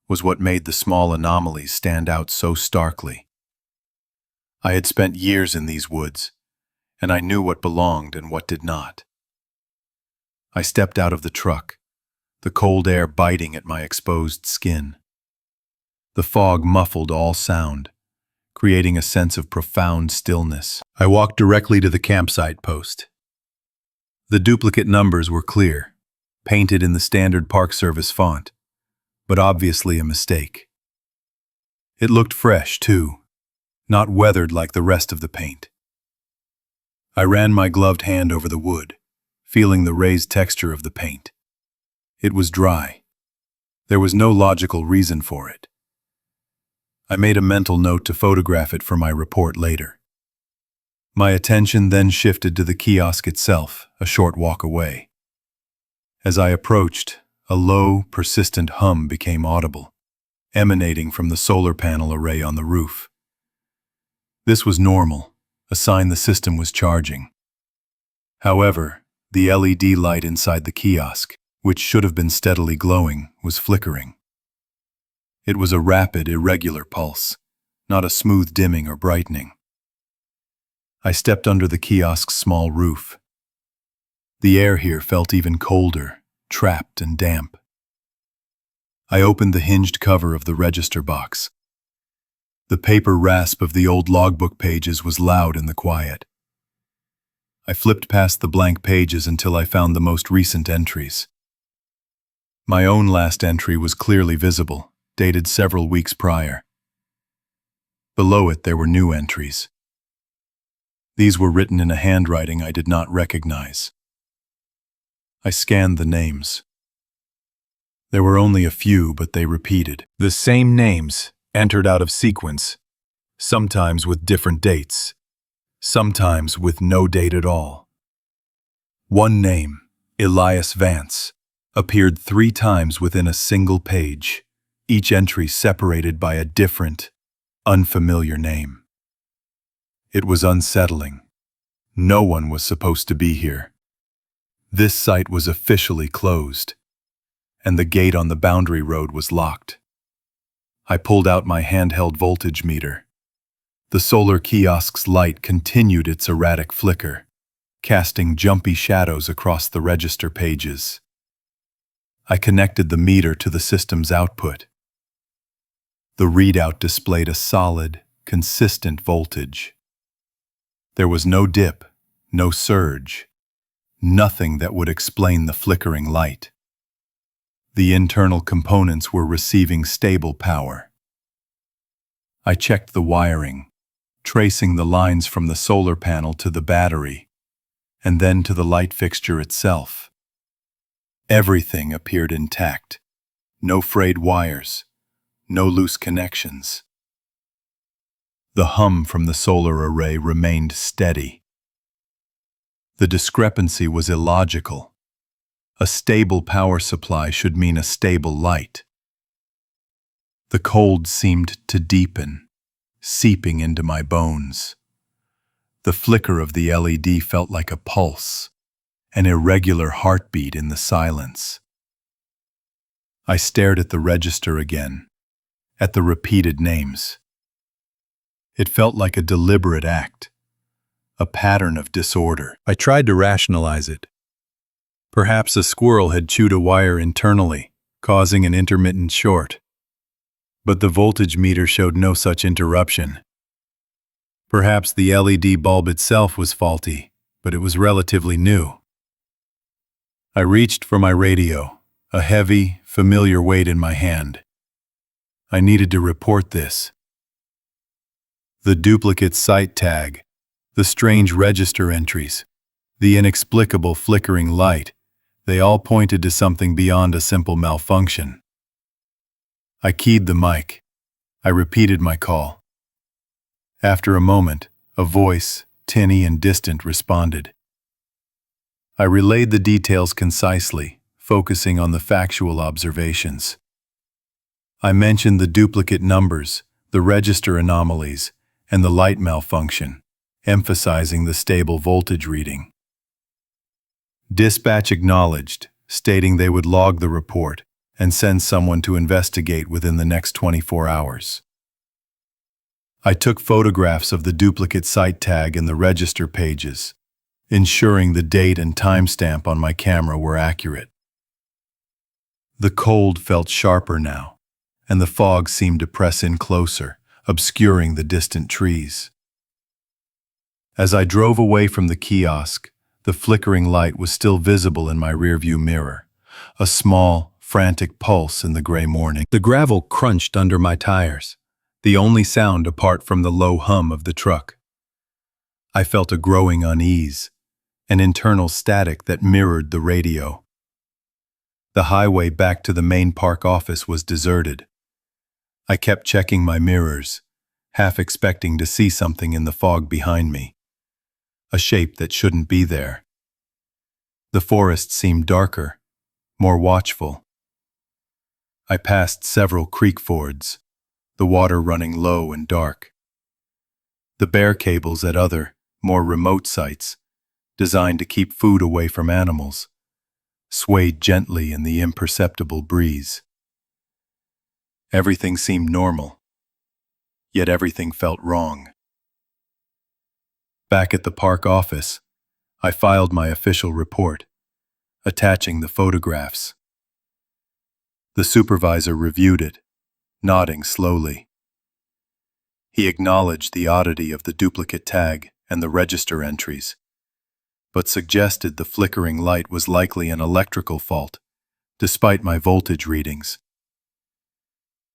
was what made the small anomalies stand out so starkly. I had spent years in these woods, and I knew what belonged and what did not. I stepped out of the truck, the cold air biting at my exposed skin. The fog muffled all sound, creating a sense of profound stillness. I walked directly to the campsite post. The duplicate numbers were clear, painted in the standard Park Service font, but obviously a mistake. It looked fresh, too, not weathered like the rest of the paint. I ran my gloved hand over the wood, feeling the raised texture of the paint. It was dry. There was no logical reason for it. I made a mental note to photograph it for my report later. My attention then shifted to the kiosk itself, a short walk away. As I approached, a low, persistent hum became audible, emanating from the solar panel array on the roof. This was normal, a sign the system was charging. However, the LED light inside the kiosk, which should have been steadily glowing, was flickering. It was a rapid, irregular pulse, not a smooth dimming or brightening. I stepped under the kiosk's small roof. The air here felt even colder, trapped and damp. I opened the hinged cover of the register box. The paper rasp of the old logbook pages was loud in the quiet. I flipped past the blank pages until I found the most recent entries. My own last entry was clearly visible, dated several weeks prior. Below it there were new entries. These were written in a handwriting I did not recognize. I scanned the names. There were only a few, but they repeated. The same names, entered out of sequence, sometimes with different dates, sometimes with no date at all. One name, Elias Vance, appeared 3 times within a single page, each entry separated by a different, unfamiliar name. It was unsettling. No one was supposed to be here. This site was officially closed, and the gate on the boundary road was locked. I pulled out my handheld voltage meter. The solar kiosk's light continued its erratic flicker, casting jumpy shadows across the register pages. I connected the meter to the system's output. The readout displayed a solid, consistent voltage. There was no dip, no surge, nothing that would explain the flickering light. The internal components were receiving stable power. I checked the wiring, tracing the lines from the solar panel to the battery, and then to the light fixture itself. Everything appeared intact. No frayed wires, no loose connections. The hum from the solar array remained steady. The discrepancy was illogical. A stable power supply should mean a stable light. The cold seemed to deepen, seeping into my bones. The flicker of the LED felt like a pulse, an irregular heartbeat in the silence. I stared at the register again, at the repeated names. It felt like a deliberate act, a pattern of disorder. I tried to rationalize it. Perhaps a squirrel had chewed a wire internally, causing an intermittent short. But the voltage meter showed no such interruption. Perhaps the LED bulb itself was faulty, but it was relatively new. I reached for my radio, a heavy, familiar weight in my hand. I needed to report this. The duplicate site tag, the strange register entries, the inexplicable flickering light, they all pointed to something beyond a simple malfunction. I keyed the mic. I repeated my call. After a moment, a voice, tinny and distant, responded. I relayed the details concisely, focusing on the factual observations. I mentioned the duplicate numbers, the register anomalies, and the light malfunction, emphasizing the stable voltage reading. Dispatch acknowledged, stating they would log the report and send someone to investigate within the next 24 hours. I took photographs of the duplicate site tag and the register pages, ensuring the date and timestamp on my camera were accurate. The cold felt sharper now, and the fog seemed to press in closer, obscuring the distant trees. As I drove away from the kiosk, the flickering light was still visible in my rearview mirror, a small, frantic pulse in the gray morning. The gravel crunched under my tires, the only sound apart from the low hum of the truck. I felt a growing unease, an internal static that mirrored the radio. The highway back to the main park office was deserted. I kept checking my mirrors, half expecting to see something in the fog behind me, a shape that shouldn't be there. The forest seemed darker, more watchful. I passed several creek fords, the water running low and dark. The bear cables at other, more remote sites, designed to keep food away from animals, swayed gently in the imperceptible breeze. Everything seemed normal, yet everything felt wrong. Back at the park office, I filed my official report, attaching the photographs. The supervisor reviewed it, nodding slowly. He acknowledged the oddity of the duplicate tag and the register entries, but suggested the flickering light was likely an electrical fault, despite my voltage readings.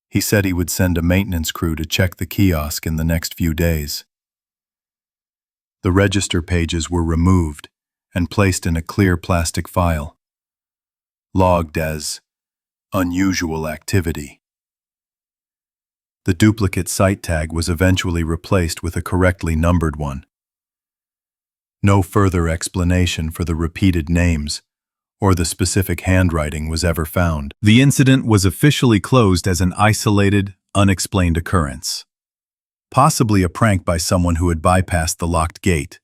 He said he would send a maintenance crew to check the kiosk in the next few days. The register pages were removed and placed in a clear plastic file, logged as unusual activity. The duplicate site tag was eventually replaced with a correctly numbered one. No further explanation for the repeated names or the specific handwriting was ever found. The incident was officially closed as an isolated, unexplained occurrence, possibly a prank by someone who had bypassed the locked gate.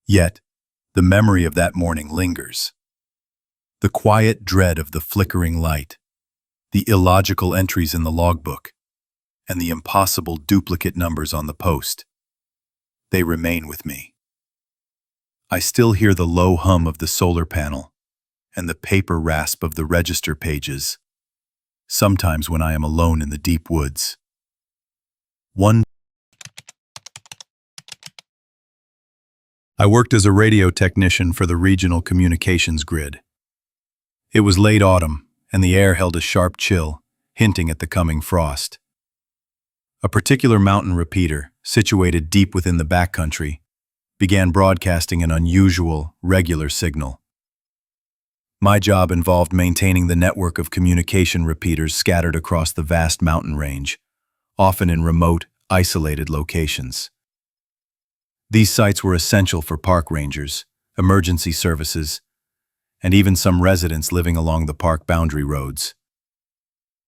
Yet, the memory of that morning lingers. The quiet dread of the flickering light, the illogical entries in the logbook, and the impossible duplicate numbers on the post. They remain with me. I still hear the low hum of the solar panel and the paper rasp of the register pages, sometimes when I am alone in the deep woods. I worked as a radio technician for the regional communications grid. It was late autumn, and the air held a sharp chill, hinting at the coming frost. A particular mountain repeater, situated deep within the backcountry, began broadcasting an unusual, regular signal. My job involved maintaining the network of communication repeaters scattered across the vast mountain range, often in remote, isolated locations. These sites were essential for park rangers, emergency services, and even some residents living along the park boundary roads.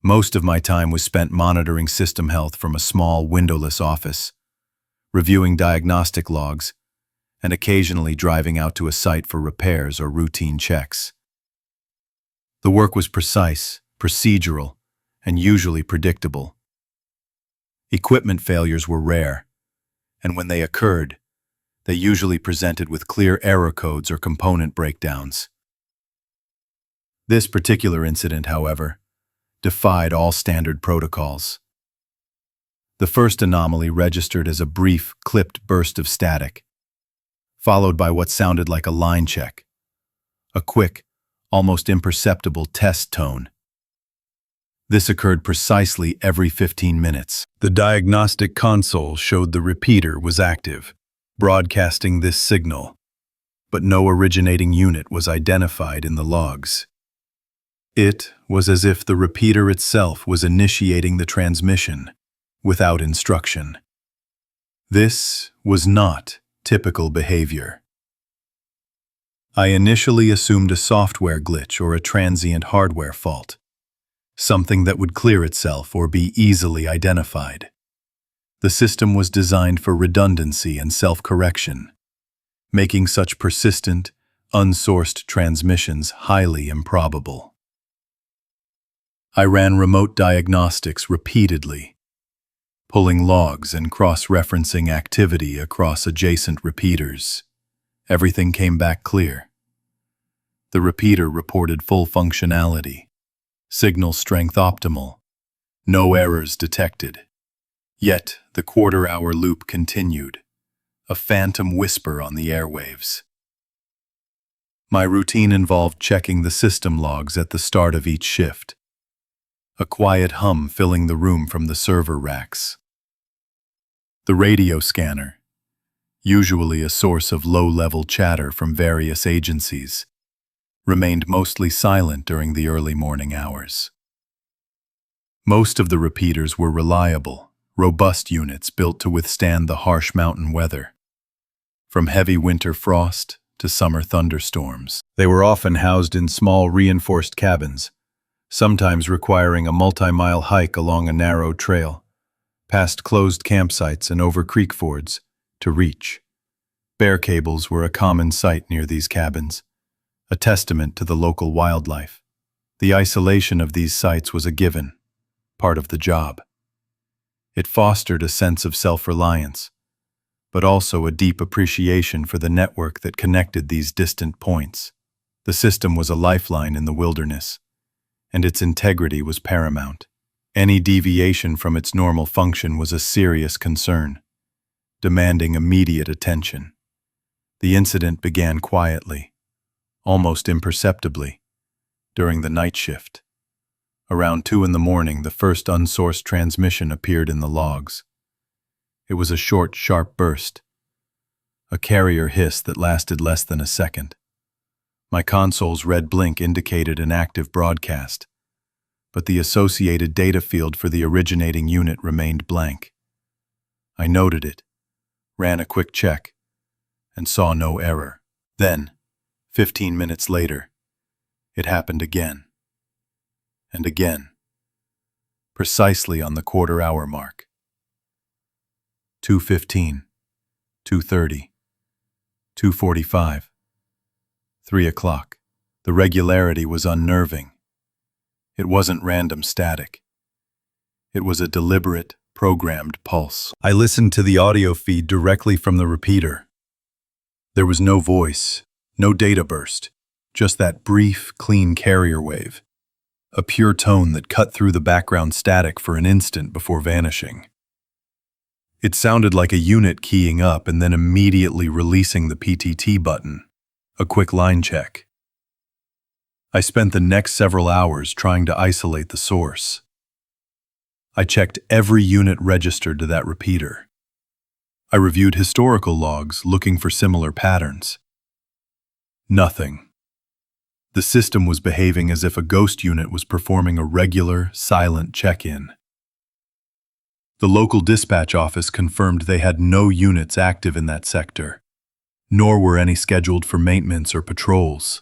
Most of my time was spent monitoring system health from a small, windowless office, reviewing diagnostic logs, and occasionally driving out to a site for repairs or routine checks. The work was precise, procedural, and usually predictable. Equipment failures were rare, and when they occurred, they usually presented with clear error codes or component breakdowns. This particular incident, however, defied all standard protocols. The first anomaly registered as a brief, clipped burst of static, followed by what sounded like a line check, a quick, almost imperceptible test tone. This occurred precisely every 15 minutes. The diagnostic console showed the repeater was active, broadcasting this signal, but no originating unit was identified in the logs. It was as if the repeater itself was initiating the transmission, without instruction. This was not typical behavior. I initially assumed a software glitch or a transient hardware fault, something that would clear itself or be easily identified. The system was designed for redundancy and self-correction, making such persistent, unsourced transmissions highly improbable. I ran remote diagnostics repeatedly, pulling logs and cross-referencing activity across adjacent repeaters. Everything came back clear. The repeater reported full functionality, signal strength optimal, no errors detected. Yet the quarter-hour loop continued, a phantom whisper on the airwaves. My routine involved checking the system logs at the start of each shift, a quiet hum filling the room from the server racks. The radio scanner, usually a source of low-level chatter from various agencies, remained mostly silent during the early morning hours. Most of the repeaters were reliable, robust units built to withstand the harsh mountain weather, from heavy winter frost to summer thunderstorms. They were often housed in small reinforced cabins, sometimes requiring a multi-mile hike along a narrow trail, past closed campsites and over creek fords, to reach. Bear cables were a common sight near these cabins, a testament to the local wildlife. The isolation of these sites was a given, part of the job. It fostered a sense of self-reliance, but also a deep appreciation for the network that connected these distant points. The system was a lifeline in the wilderness, and its integrity was paramount. Any deviation from its normal function was a serious concern, demanding immediate attention. The incident began quietly, almost imperceptibly, during the night shift. Around 2 a.m, the first unsourced transmission appeared in the logs. It was a short, sharp burst, a carrier hiss that lasted less than a second. My console's red blink indicated an active broadcast, but the associated data field for the originating unit remained blank. I noted it, ran a quick check, and saw no error. Then, 15 minutes later, it happened again, and again, precisely on the quarter-hour mark. 2:15, 2:30, 2:45, 3 o'clock. The regularity was unnerving. It wasn't random static. It was a deliberate, programmed pulse. I listened to the audio feed directly from the repeater. There was no voice, no data burst, just that brief, clean carrier wave, a pure tone that cut through the background static for an instant before vanishing. It sounded like a unit keying up and then immediately releasing the PTT button, a quick line check. I spent the next several hours trying to isolate the source. I checked every unit registered to that repeater. I reviewed historical logs looking for similar patterns. Nothing. The system was behaving as if a ghost unit was performing a regular, silent check-in. The local dispatch office confirmed they had no units active in that sector, nor were any scheduled for maintenance or patrols.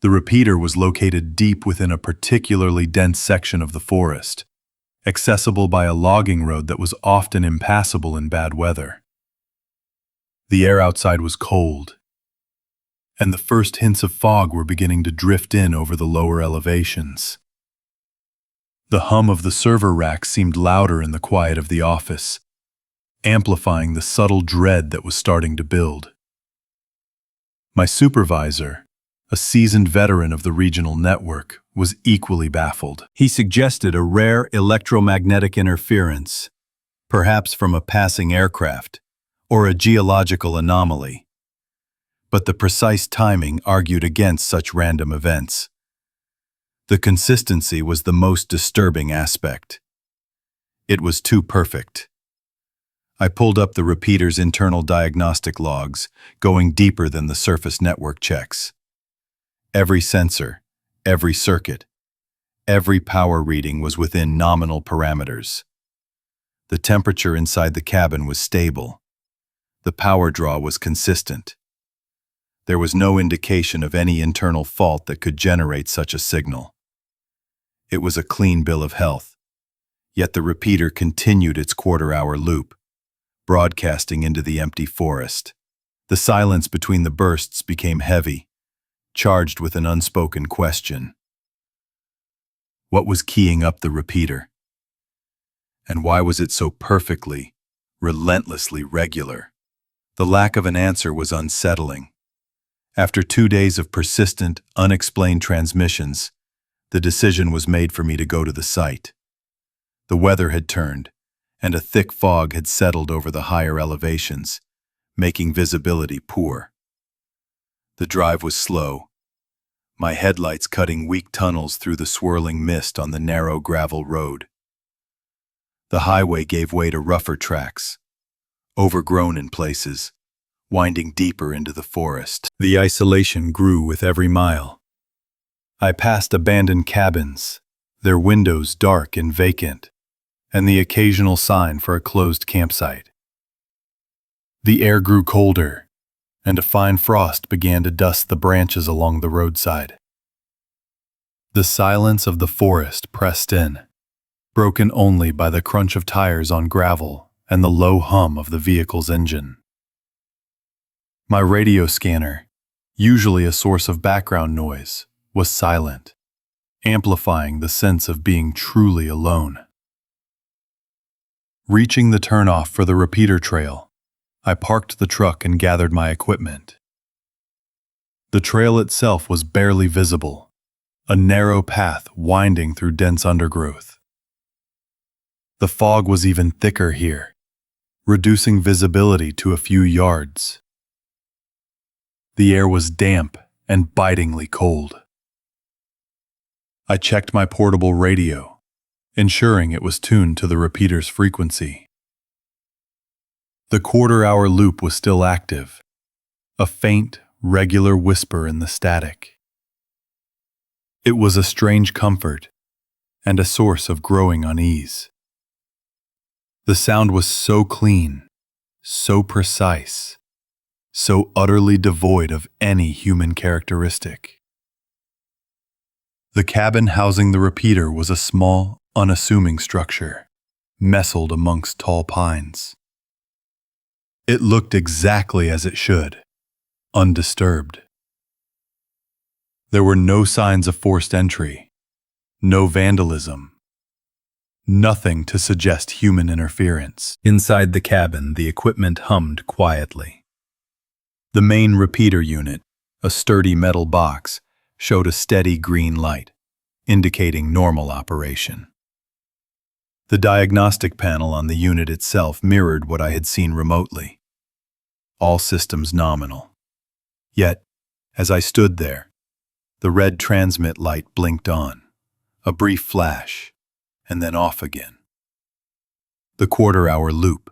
The repeater was located deep within a particularly dense section of the forest, accessible by a logging road that was often impassable in bad weather. The air outside was cold, and the first hints of fog were beginning to drift in over the lower elevations. The hum of the server rack seemed louder in the quiet of the office, amplifying the subtle dread that was starting to build. My supervisor, a seasoned veteran of the regional network, was equally baffled. He suggested a rare electromagnetic interference, perhaps from a passing aircraft, or a geological anomaly. But the precise timing argued against such random events. The consistency was the most disturbing aspect. It was too perfect. I pulled up the repeater's internal diagnostic logs, going deeper than the surface network checks. Every sensor, every circuit. Every power reading was within nominal parameters. The temperature inside the cabin was stable. The power draw was consistent. There was no indication of any internal fault that could generate such a signal. It was a clean bill of health. Yet the repeater continued its quarter-hour loop, broadcasting into the empty forest. The silence between the bursts became heavy, charged with an unspoken question. What was keying up the repeater? And why was it so perfectly, relentlessly regular? The lack of an answer was unsettling. After 2 days of persistent, unexplained transmissions, the decision was made for me to go to the site. The weather had turned, and a thick fog had settled over the higher elevations, making visibility poor. The drive was slow, my headlights cutting weak tunnels through the swirling mist on the narrow gravel road. The highway gave way to rougher tracks, overgrown in places, winding deeper into the forest. The isolation grew with every mile. I passed abandoned cabins, their windows dark and vacant, and the occasional sign for a closed campsite. The air grew colder, and a fine frost began to dust the branches along the roadside. The silence of the forest pressed in, broken only by the crunch of tires on gravel and the low hum of the vehicle's engine. My radio scanner, usually a source of background noise, was silent, amplifying the sense of being truly alone. Reaching the turnoff for the repeater trail, I parked the truck and gathered my equipment. The trail itself was barely visible, a narrow path winding through dense undergrowth. The fog was even thicker here, reducing visibility to a few yards. The air was damp and bitingly cold. I checked my portable radio, ensuring it was tuned to the repeater's frequency. The quarter-hour loop was still active, a faint, regular whisper in the static. It was a strange comfort and a source of growing unease. The sound was so clean, so precise, so utterly devoid of any human characteristic. The cabin housing the repeater was a small, unassuming structure, nestled amongst tall pines. It looked exactly as it should, undisturbed. There were no signs of forced entry, no vandalism, nothing to suggest human interference. Inside the cabin, the equipment hummed quietly. The main repeater unit, a sturdy metal box, showed a steady green light, indicating normal operation. The diagnostic panel on the unit itself mirrored what I had seen remotely. All systems nominal. Yet, as I stood there, the red transmit light blinked on, a brief flash, and then off again. The quarter-hour loop.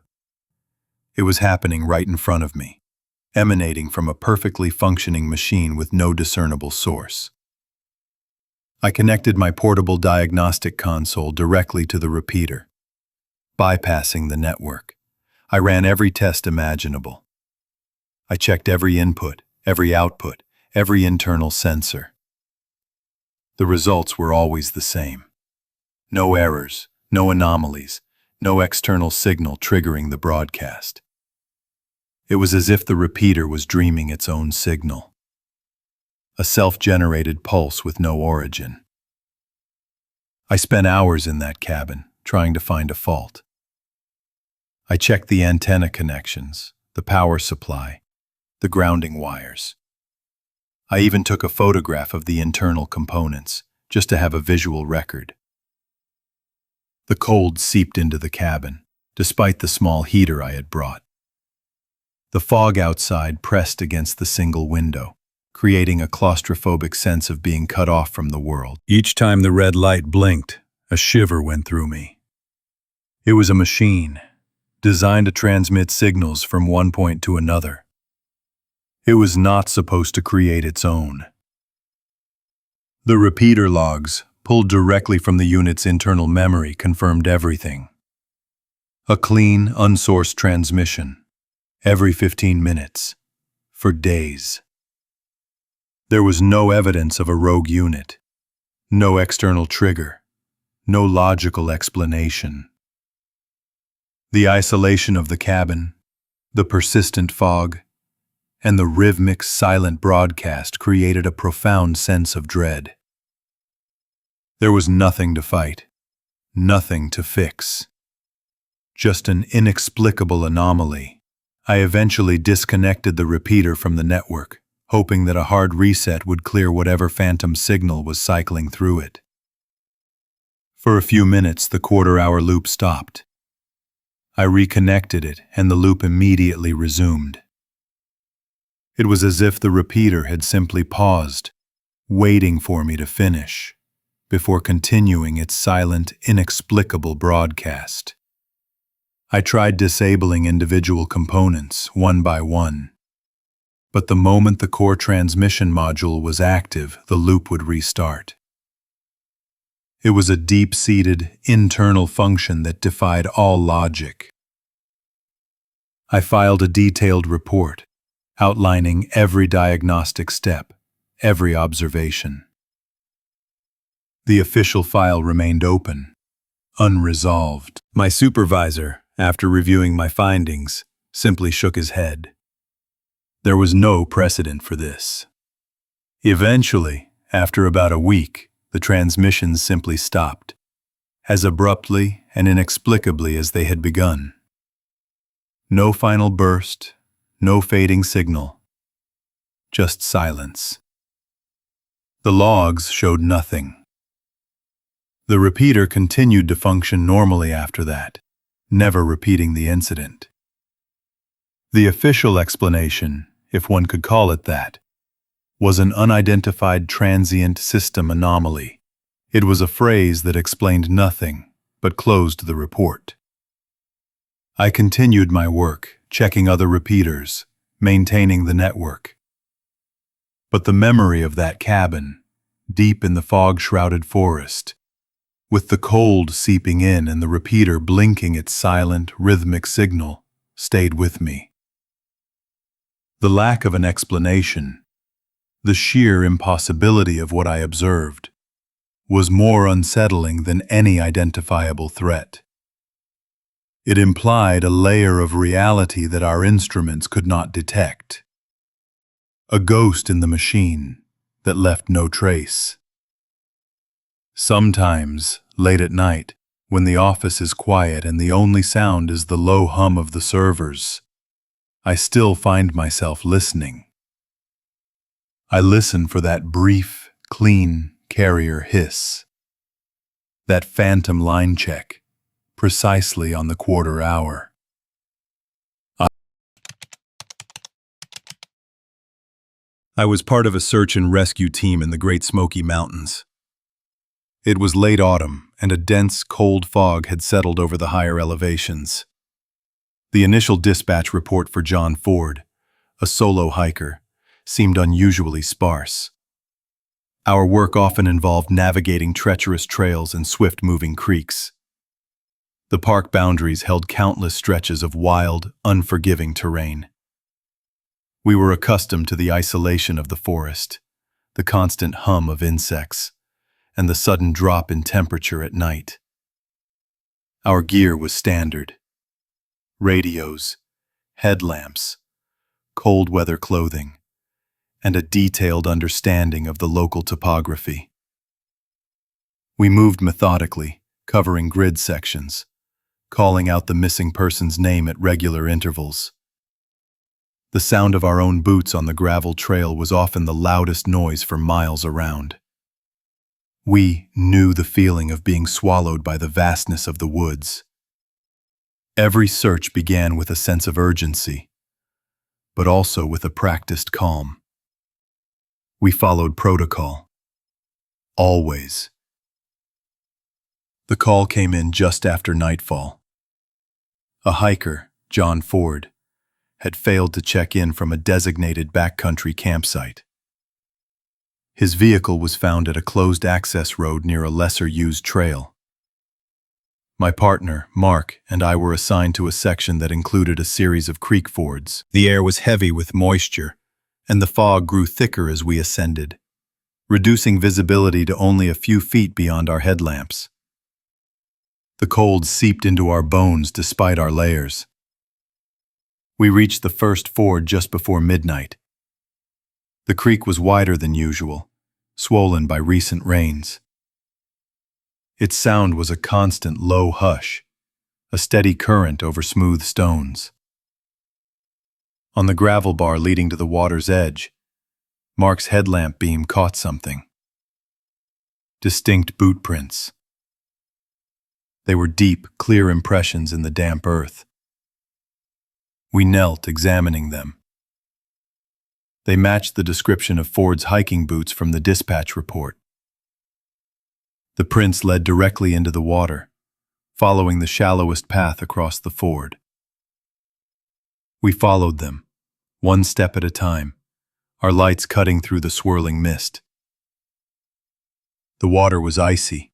It was happening right in front of me, emanating from a perfectly functioning machine with no discernible source. I connected my portable diagnostic console directly to the repeater, bypassing the network. I ran every test imaginable. I checked every input, every output, every internal sensor. The results were always the same. No errors, no anomalies, no external signal triggering the broadcast. It was as if the repeater was dreaming its own signal. A self-generated pulse with no origin. I spent hours in that cabin, trying to find a fault. I checked the antenna connections, the power supply, the grounding wires. I even took a photograph of the internal components, just to have a visual record. The cold seeped into the cabin, despite the small heater I had brought. The fog outside pressed against the single window, creating a claustrophobic sense of being cut off from the world. Each time the red light blinked, a shiver went through me. It was a machine, designed to transmit signals from one point to another. It was not supposed to create its own. The repeater logs, pulled directly from the unit's internal memory, confirmed everything. A clean, unsourced transmission, every 15 minutes, for days. There was no evidence of a rogue unit, no external trigger, no logical explanation. The isolation of the cabin, the persistent fog, and the rhythmic, silent broadcast created a profound sense of dread. There was nothing to fight, nothing to fix. Just an inexplicable anomaly. I eventually disconnected the repeater from the network, hoping that a hard reset would clear whatever phantom signal was cycling through it. For a few minutes, the quarter-hour loop stopped. I reconnected it, and the loop immediately resumed. It was as if the repeater had simply paused, waiting for me to finish, before continuing its silent, inexplicable broadcast. I tried disabling individual components, one by one. But the moment the core transmission module was active, the loop would restart. It was a deep-seated, internal function that defied all logic. I filed a detailed report, outlining every diagnostic step, every observation. The official file remained open, unresolved. My supervisor, after reviewing my findings, simply shook his head. There was no precedent for this. Eventually, after about a week, the transmissions simply stopped, as abruptly and inexplicably as they had begun. No final burst, no fading signal, just silence. The logs showed nothing. The repeater continued to function normally after that, never repeating the incident. The official explanation, if one could call it that, was an unidentified transient system anomaly. It was a phrase that explained nothing, but closed the report. I continued my work, checking other repeaters, maintaining the network. But the memory of that cabin, deep in the fog-shrouded forest, with the cold seeping in and the repeater blinking its silent, rhythmic signal, stayed with me. The lack of an explanation, the sheer impossibility of what I observed, was more unsettling than any identifiable threat. It implied a layer of reality that our instruments could not detect. A ghost in the machine that left no trace. Sometimes, late at night, when the office is quiet and the only sound is the low hum of the servers, I still find myself listening. I listen for that brief, clean carrier hiss. That phantom line check, precisely on the quarter hour. I was part of a search and rescue team in the Great Smoky Mountains. It was late autumn, and a dense, cold fog had settled over the higher elevations. The initial dispatch report for John Ford, a solo hiker, seemed unusually sparse. Our work often involved navigating treacherous trails and swift-moving creeks. The park boundaries held countless stretches of wild, unforgiving terrain. We were accustomed to the isolation of the forest, the constant hum of insects, and the sudden drop in temperature at night. Our gear was standard. Radios, headlamps, cold weather clothing, and a detailed understanding of the local topography. We moved methodically, covering grid sections, calling out the missing person's name at regular intervals. The sound of our own boots on the gravel trail was often the loudest noise for miles around. We knew the feeling of being swallowed by the vastness of the woods. Every search began with a sense of urgency, but also with a practiced calm. We followed protocol. Always. The call came in just after nightfall. A hiker, John Ford, had failed to check in from a designated backcountry campsite. His vehicle was found at a closed access road near a lesser-used trail. My partner, Mark, and I were assigned to a section that included a series of creek fords. The air was heavy with moisture, and the fog grew thicker as we ascended, reducing visibility to only a few feet beyond our headlamps. The cold seeped into our bones despite our layers. We reached the first ford just before midnight. The creek was wider than usual, swollen by recent rains. Its sound was a constant low hush, a steady current over smooth stones. On the gravel bar leading to the water's edge, Mark's headlamp beam caught something. Distinct boot prints. They were deep, clear impressions in the damp earth. We knelt, examining them. They matched the description of Ford's hiking boots from the dispatch report. The prints led directly into the water, following the shallowest path across the ford. We followed them, one step at a time, our lights cutting through the swirling mist. The water was icy,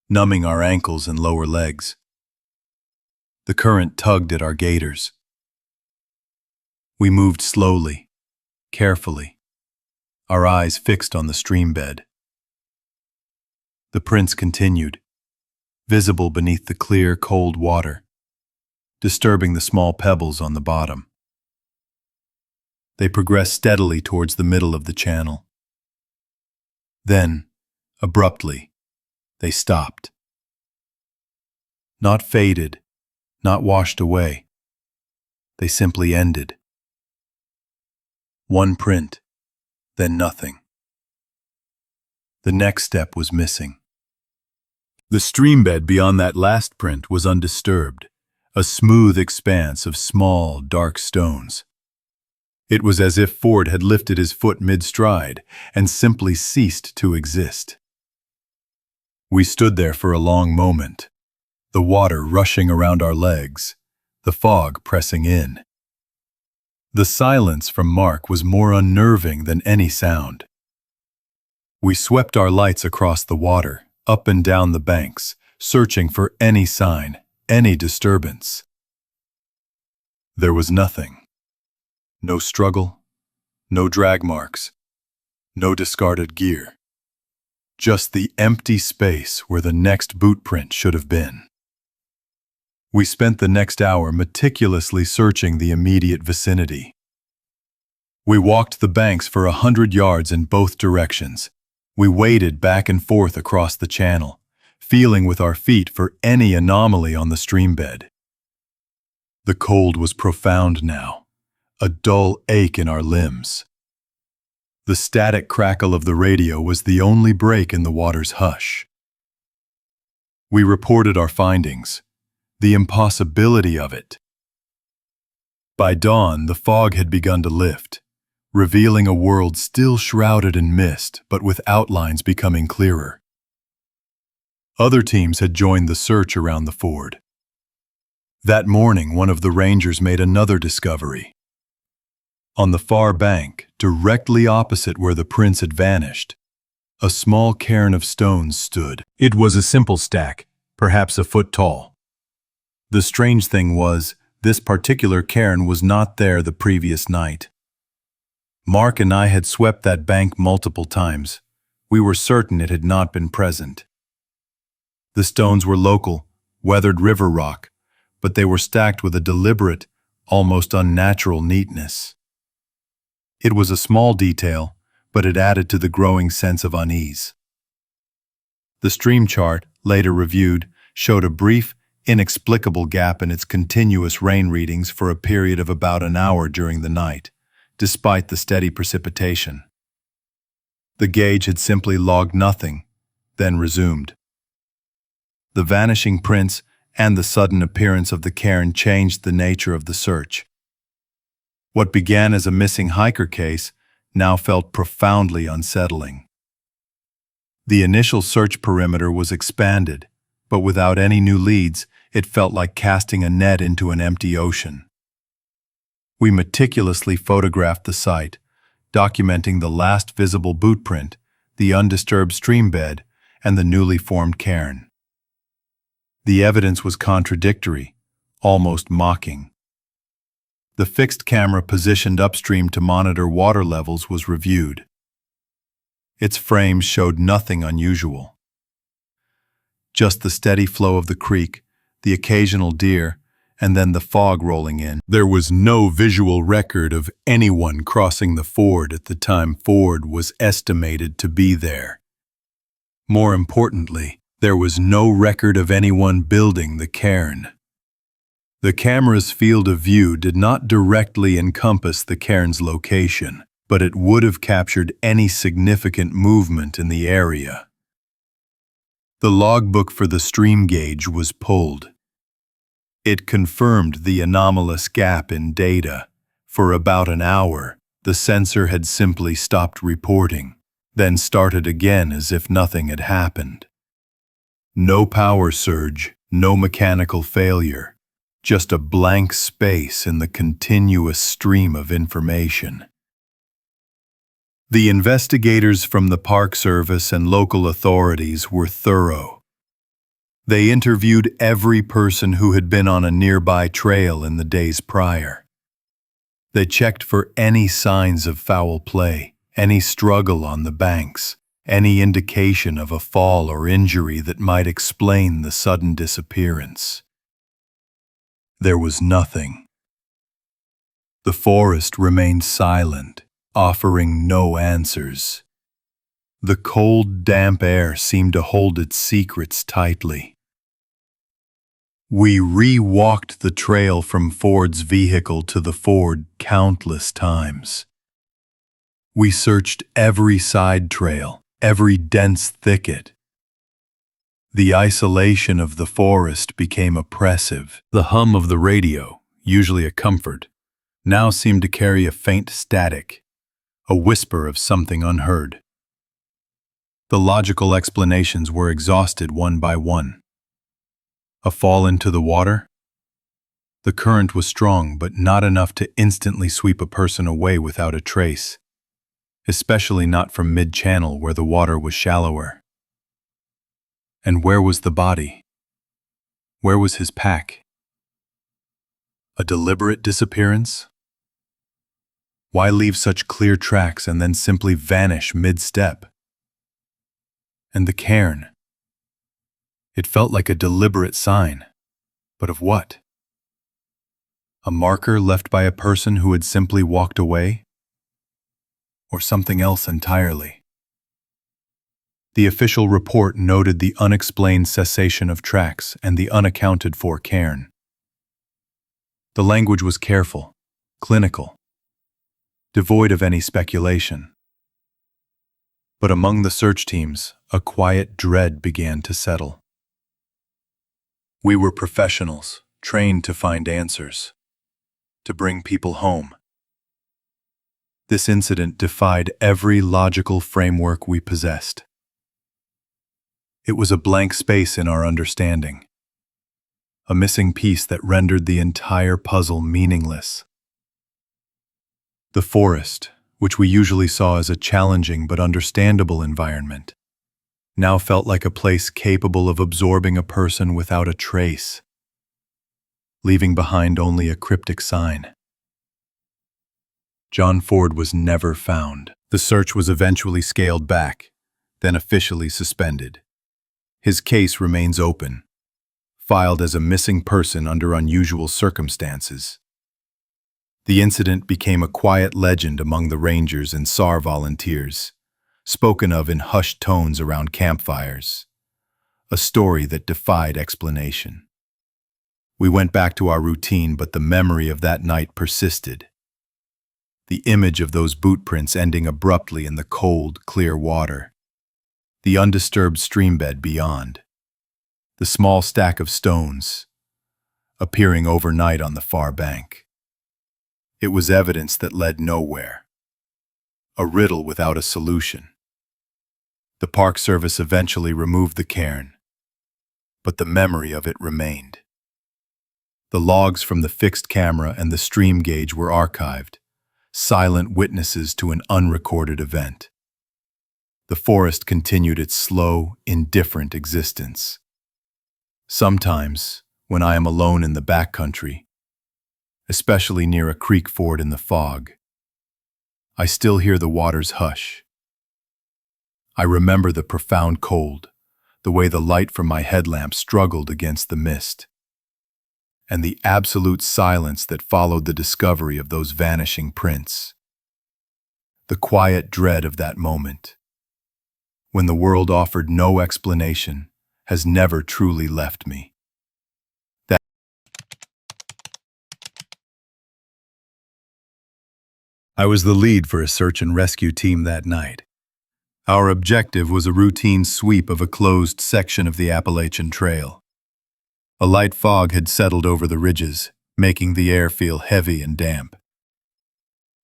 numbing our ankles and lower legs. The current tugged at our gaiters. We moved slowly, carefully, our eyes fixed on the stream bed. The prints continued, visible beneath the clear, cold water, disturbing the small pebbles on the bottom. They progressed steadily towards the middle of the channel. Then, abruptly, they stopped. Not faded, not washed away. They simply ended. One print, then nothing. The next step was missing. The streambed beyond that last print was undisturbed, a smooth expanse of small, dark stones. It was as if Ford had lifted his foot mid-stride and simply ceased to exist. We stood there for a long moment, the water rushing around our legs, the fog pressing in. The silence from Mark was more unnerving than any sound. We swept our lights across the water, up and down the banks, searching for any sign, any disturbance. There was nothing. No struggle, no drag marks, no discarded gear. Just the empty space where the next boot print should have been. We spent the next hour meticulously searching the immediate vicinity. We walked the banks for 100 yards in both directions. We waded back and forth across the channel, feeling with our feet for any anomaly on the streambed. The cold was profound now, a dull ache in our limbs. The static crackle of the radio was the only break in the water's hush. We reported our findings, the impossibility of it. By dawn, the fog had begun to lift, revealing a world still shrouded in mist, but with outlines becoming clearer. Other teams had joined the search around the ford. That morning, one of the rangers made another discovery. On the far bank, directly opposite where the prints had vanished, a small cairn of stones stood. It was a simple stack, perhaps a foot tall. The strange thing was, this particular cairn was not there the previous night. Mark and I had swept that bank multiple times. We were certain it had not been present. The stones were local, weathered river rock, but they were stacked with a deliberate, almost unnatural neatness. It was a small detail, but it added to the growing sense of unease. The stream chart, later reviewed, showed a brief, inexplicable gap in its continuous rain readings for a period of about an hour during the night, despite the steady precipitation. The gauge had simply logged nothing, then resumed. The vanishing prints and the sudden appearance of the cairn changed the nature of the search. What began as a missing hiker case now felt profoundly unsettling. The initial search perimeter was expanded, but without any new leads, it felt like casting a net into an empty ocean. We meticulously photographed the site, documenting the last visible boot print, the undisturbed stream bed, and the newly formed cairn. The evidence was contradictory, almost mocking. The fixed camera positioned upstream to monitor water levels was reviewed. Its frames showed nothing unusual. Just the steady flow of the creek, the occasional deer, and then the fog rolling in. There was no visual record of anyone crossing the ford at the time Ford was estimated to be there. More importantly, there was no record of anyone building the cairn. The camera's field of view did not directly encompass the cairn's location, but it would have captured any significant movement in the area. The logbook for the stream gauge was pulled. It confirmed the anomalous gap in data. For about an hour, the sensor had simply stopped reporting, then started again as if nothing had happened. No power surge, no mechanical failure. Just a blank space in the continuous stream of information. The investigators from the Park Service and local authorities were thorough. They interviewed every person who had been on a nearby trail in the days prior. They checked for any signs of foul play, any struggle on the banks, any indication of a fall or injury that might explain the sudden disappearance. There was nothing. The forest remained silent, offering no answers. The cold, damp air seemed to hold its secrets tightly. We re-walked the trail from Ford's vehicle to the ford countless times. We searched every side trail, every dense thicket. The isolation of the forest became oppressive. The hum of the radio, usually a comfort, now seemed to carry a faint static, a whisper of something unheard. The logical explanations were exhausted one by one. A fall into the water? The current was strong, but not enough to instantly sweep a person away without a trace, especially not from mid-channel where the water was shallower. And where was the body? Where was his pack? A deliberate disappearance? Why leave such clear tracks and then simply vanish mid-step? And the cairn? It felt like a deliberate sign, but of what? A marker left by a person who had simply walked away? Or something else entirely? The official report noted the unexplained cessation of tracks and the unaccounted-for cairn. The language was careful, clinical, devoid of any speculation. But among the search teams, a quiet dread began to settle. We were professionals, trained to find answers, to bring people home. This incident defied every logical framework we possessed. It was a blank space in our understanding, a missing piece that rendered the entire puzzle meaningless. The forest, which we usually saw as a challenging but understandable environment, now felt like a place capable of absorbing a person without a trace, leaving behind only a cryptic sign. John Ford was never found. The search was eventually scaled back, then officially suspended. His case remains open, filed as a missing person under unusual circumstances. The incident became a quiet legend among the rangers and SAR volunteers, spoken of in hushed tones around campfires, a story that defied explanation. We went back to our routine, but the memory of that night persisted. The image of those boot prints ending abruptly in the cold, clear water, the undisturbed streambed beyond, the small stack of stones appearing overnight on the far bank. It was evidence that led nowhere, a riddle without a solution. The Park Service eventually removed the cairn, but the memory of it remained. The logs from the fixed camera and the stream gauge were archived, silent witnesses to an unrecorded event. The forest continued its slow, indifferent existence. Sometimes, when I am alone in the backcountry, especially near a creek ford in the fog, I still hear the waters hush. I remember the profound cold, the way the light from my headlamp struggled against the mist, and the absolute silence that followed the discovery of those vanishing prints. The quiet dread of that moment, when the world offered no explanation, has never truly left me. I was the lead for a search and rescue team that night. Our objective was a routine sweep of a closed section of the Appalachian Trail. A light fog had settled over the ridges, making the air feel heavy and damp.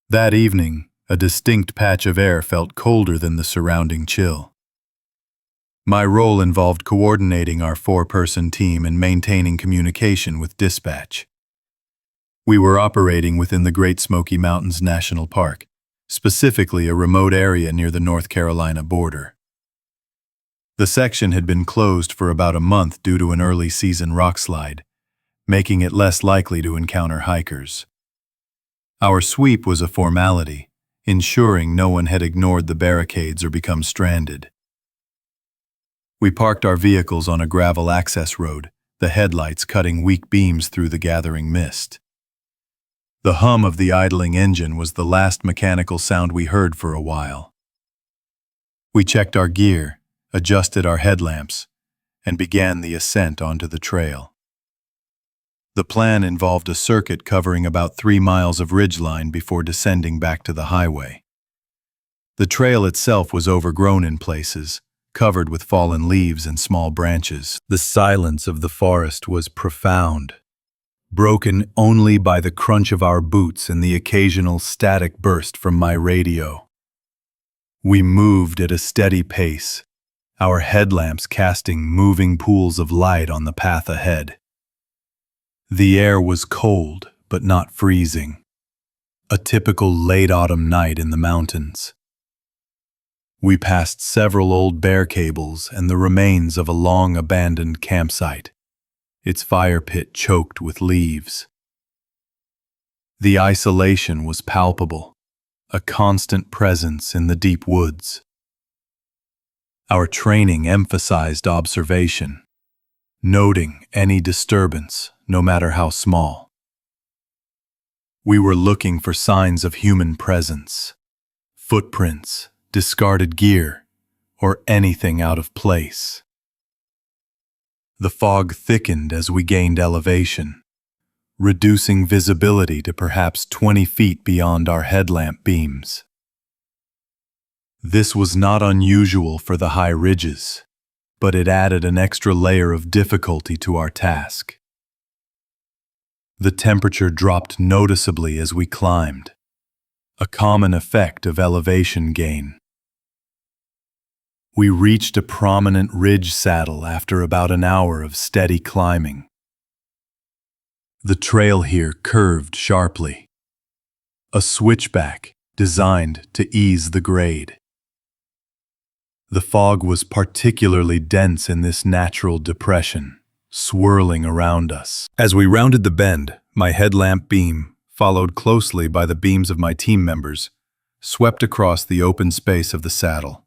That evening, a distinct patch of air felt colder than the surrounding chill. My role involved coordinating our 4-person team and maintaining communication with dispatch. We were operating within the Great Smoky Mountains National Park, specifically a remote area near the North Carolina border. The section had been closed for about a month due to an early-season rockslide, making it less likely to encounter hikers. Our sweep was a formality, ensuring no one had ignored the barricades or become stranded. We parked our vehicles on a gravel access road, the headlights cutting weak beams through the gathering mist. The hum of the idling engine was the last mechanical sound we heard for a while. We checked our gear, adjusted our headlamps, and began the ascent onto the trail. The plan involved a circuit covering about 3 miles of ridgeline before descending back to the highway. The trail itself was overgrown in places, covered with fallen leaves and small branches. The silence of the forest was profound, broken only by the crunch of our boots and the occasional static burst from my radio. We moved at a steady pace, our headlamps casting moving pools of light on the path ahead. The air was cold, but not freezing. A typical late autumn night in the mountains. We passed several old bear cables and the remains of a long-abandoned campsite, its fire pit choked with leaves. The isolation was palpable, a constant presence in the deep woods. Our training emphasized observation, noting any disturbance, no matter how small. We were looking for signs of human presence, footprints, discarded gear, or anything out of place. The fog thickened as we gained elevation, reducing visibility to perhaps 20 feet beyond our headlamp beams. This was not unusual for the high ridges, but it added an extra layer of difficulty to our task. The temperature dropped noticeably as we climbed, a common effect of elevation gain. We reached a prominent ridge saddle after about an hour of steady climbing. The trail here curved sharply, a switchback designed to ease the grade. The fog was particularly dense in this natural depression, swirling around us. As we rounded the bend, my headlamp beam, followed closely by the beams of my team members, swept across the open space of the saddle.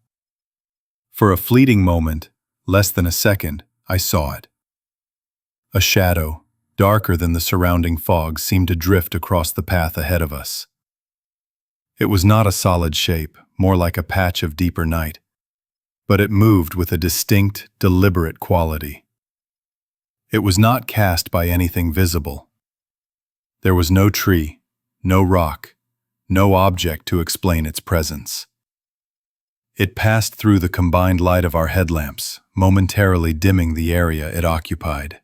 For a fleeting moment, less than a second, I saw it. A shadow, darker than the surrounding fog, seemed to drift across the path ahead of us. It was not a solid shape, more like a patch of deeper night, but it moved with a distinct, deliberate quality. It was not cast by anything visible. There was no tree, no rock, no object to explain its presence. It passed through the combined light of our headlamps, momentarily dimming the area it occupied.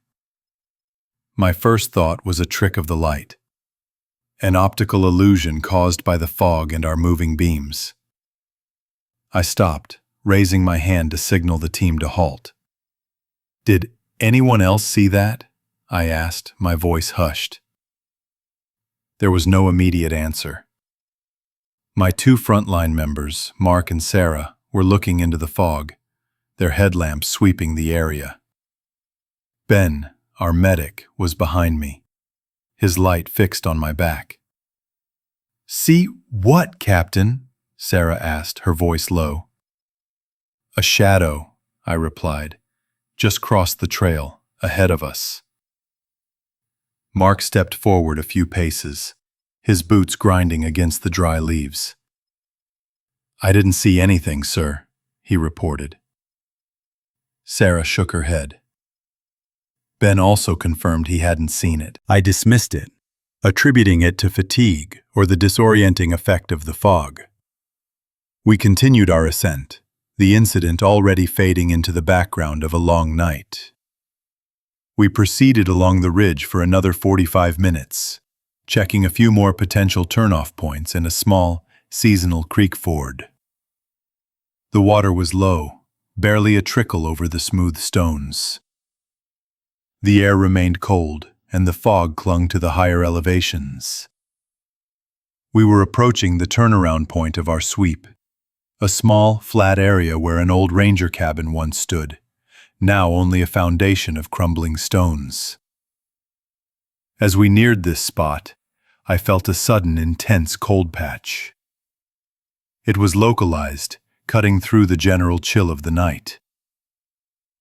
My first thought was a trick of the light, an optical illusion caused by the fog and our moving beams. I stopped, raising my hand to signal the team to halt. "Did anyone else see that?" I asked, my voice hushed. There was no immediate answer. My 2 frontline members, Mark and Sarah, were looking into the fog, their headlamps sweeping the area. Ben, our medic, was behind me, his light fixed on my back. "See what, Captain?" Sarah asked, her voice low. "A shadow," I replied, "just crossed the trail, ahead of us." Mark stepped forward a few paces, his boots grinding against the dry leaves. "I didn't see anything, sir," he reported. Sarah shook her head. Ben also confirmed he hadn't seen it. I dismissed it, attributing it to fatigue or the disorienting effect of the fog. We continued our ascent, the incident already fading into the background of a long night. We proceeded along the ridge for another 45 minutes, checking a few more potential turnoff points and a small, seasonal creek ford. The water was low, barely a trickle over the smooth stones. The air remained cold, and the fog clung to the higher elevations. We were approaching the turnaround point of our sweep, a small, flat area where an old ranger cabin once stood, now only a foundation of crumbling stones. As we neared this spot, I felt a sudden, intense cold patch. It was localized, cutting through the general chill of the night.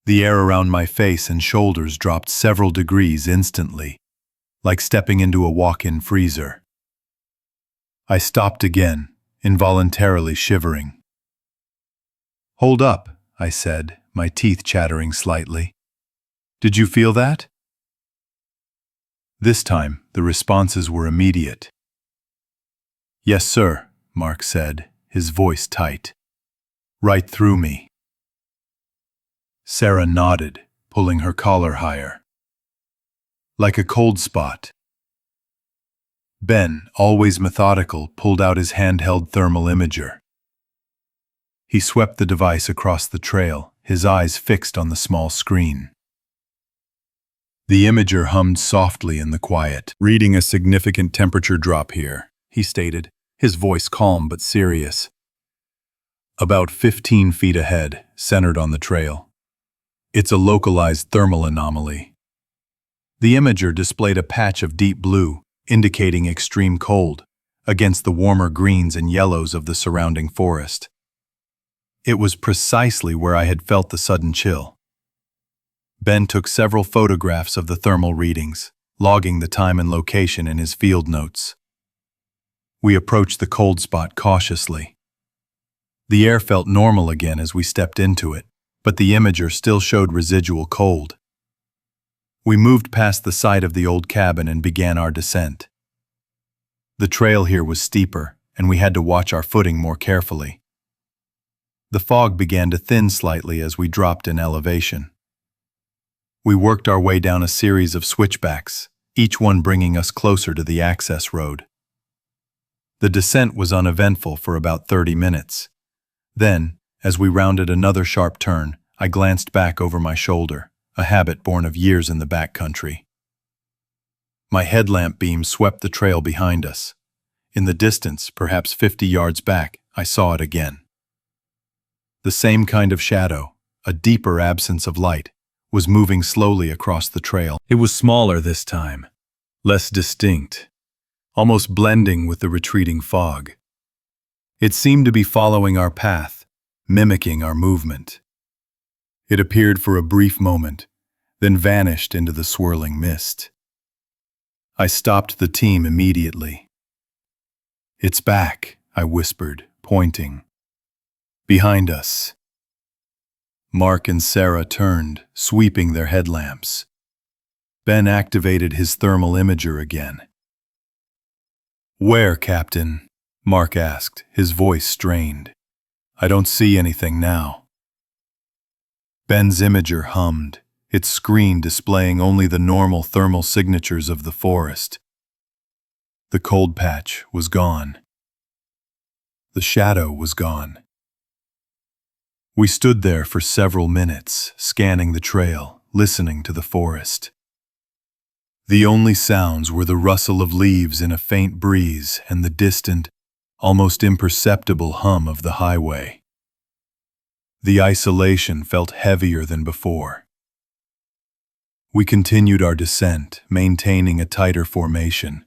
The air around my face and shoulders dropped several degrees instantly, like stepping into a walk-in freezer. I stopped again, involuntarily shivering. "Hold up," I said, my teeth chattering slightly. "Did you feel that?" This time, the responses were immediate. "Yes, sir," Mark said, his voice tight. "Right through me." Sarah nodded, pulling her collar higher. "Like a cold spot." Ben, always methodical, pulled out his handheld thermal imager. He swept the device across the trail, his eyes fixed on the small screen. The imager hummed softly in the quiet. "Reading a significant temperature drop here," he stated, his voice calm but serious. "About 15 feet ahead, centered on the trail. It's a localized thermal anomaly." The imager displayed a patch of deep blue, indicating extreme cold, against the warmer greens and yellows of the surrounding forest. It was precisely where I had felt the sudden chill. Ben took several photographs of the thermal readings, logging the time and location in his field notes. We approached the cold spot cautiously. The air felt normal again as we stepped into it, but the imager still showed residual cold. We moved past the site of the old cabin and began our descent. The trail here was steeper, and we had to watch our footing more carefully. The fog began to thin slightly as we dropped in elevation. We worked our way down a series of switchbacks, each one bringing us closer to the access road. The descent was uneventful for about 30 minutes. Then, as we rounded another sharp turn, I glanced back over my shoulder, a habit born of years in the backcountry. My headlamp beam swept the trail behind us. In the distance, perhaps 50 yards back, I saw it again. The same kind of shadow, a deeper absence of light, was moving slowly across the trail. It was smaller this time, less distinct, almost blending with the retreating fog. It seemed to be following our path, mimicking our movement. It appeared for a brief moment, then vanished into the swirling mist. I stopped the team immediately. "It's back," I whispered, pointing. "Behind us." Mark and Sarah turned, sweeping their headlamps. Ben activated his thermal imager again. "Where, Captain?" Mark asked, his voice strained. "I don't see anything now." Ben's imager hummed, its screen displaying only the normal thermal signatures of the forest. The cold patch was gone. The shadow was gone. We stood there for several minutes, scanning the trail, listening to the forest. The only sounds were the rustle of leaves in a faint breeze and the distant, almost imperceptible hum of the highway. The isolation felt heavier than before. We continued our descent, maintaining a tighter formation.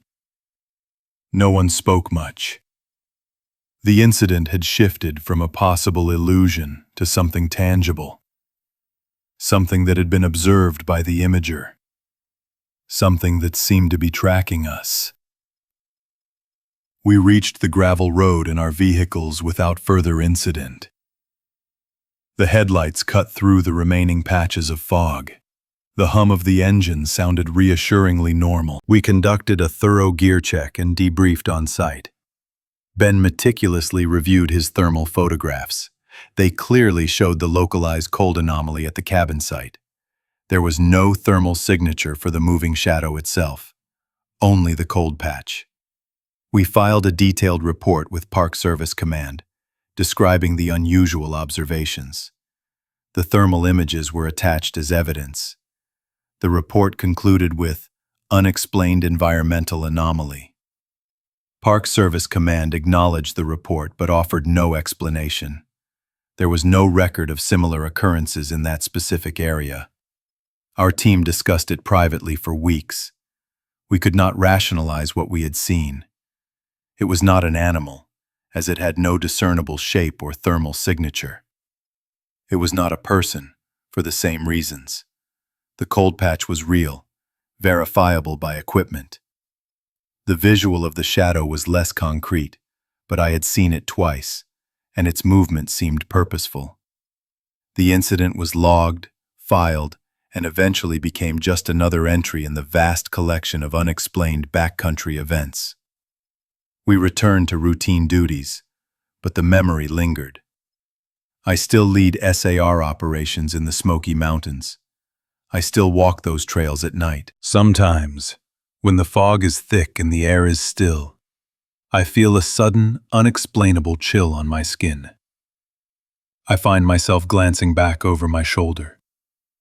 No one spoke much. The incident had shifted from a possible illusion to something tangible. Something that had been observed by the imager. Something that seemed to be tracking us. We reached the gravel road in our vehicles without further incident. The headlights cut through the remaining patches of fog. The hum of the engine sounded reassuringly normal. We conducted a thorough gear check and debriefed on site. Ben meticulously reviewed his thermal photographs. They clearly showed the localized cold anomaly at the cabin site. There was no thermal signature for the moving shadow itself, only the cold patch. We filed a detailed report with Park Service Command, describing the unusual observations. The thermal images were attached as evidence. The report concluded with unexplained environmental anomaly. Park Service Command acknowledged the report but offered no explanation. There was no record of similar occurrences in that specific area. Our team discussed it privately for weeks. We could not rationalize what we had seen. It was not an animal, as it had no discernible shape or thermal signature. It was not a person, for the same reasons. The cold patch was real, verifiable by equipment. The visual of the shadow was less concrete, but I had seen it twice, and its movement seemed purposeful. The incident was logged, filed, and eventually became just another entry in the vast collection of unexplained backcountry events. We returned to routine duties, but the memory lingered. I still lead SAR operations in the Smoky Mountains. I still walk those trails at night. Sometimes, when the fog is thick and the air is still, I feel a sudden, unexplainable chill on my skin. I find myself glancing back over my shoulder,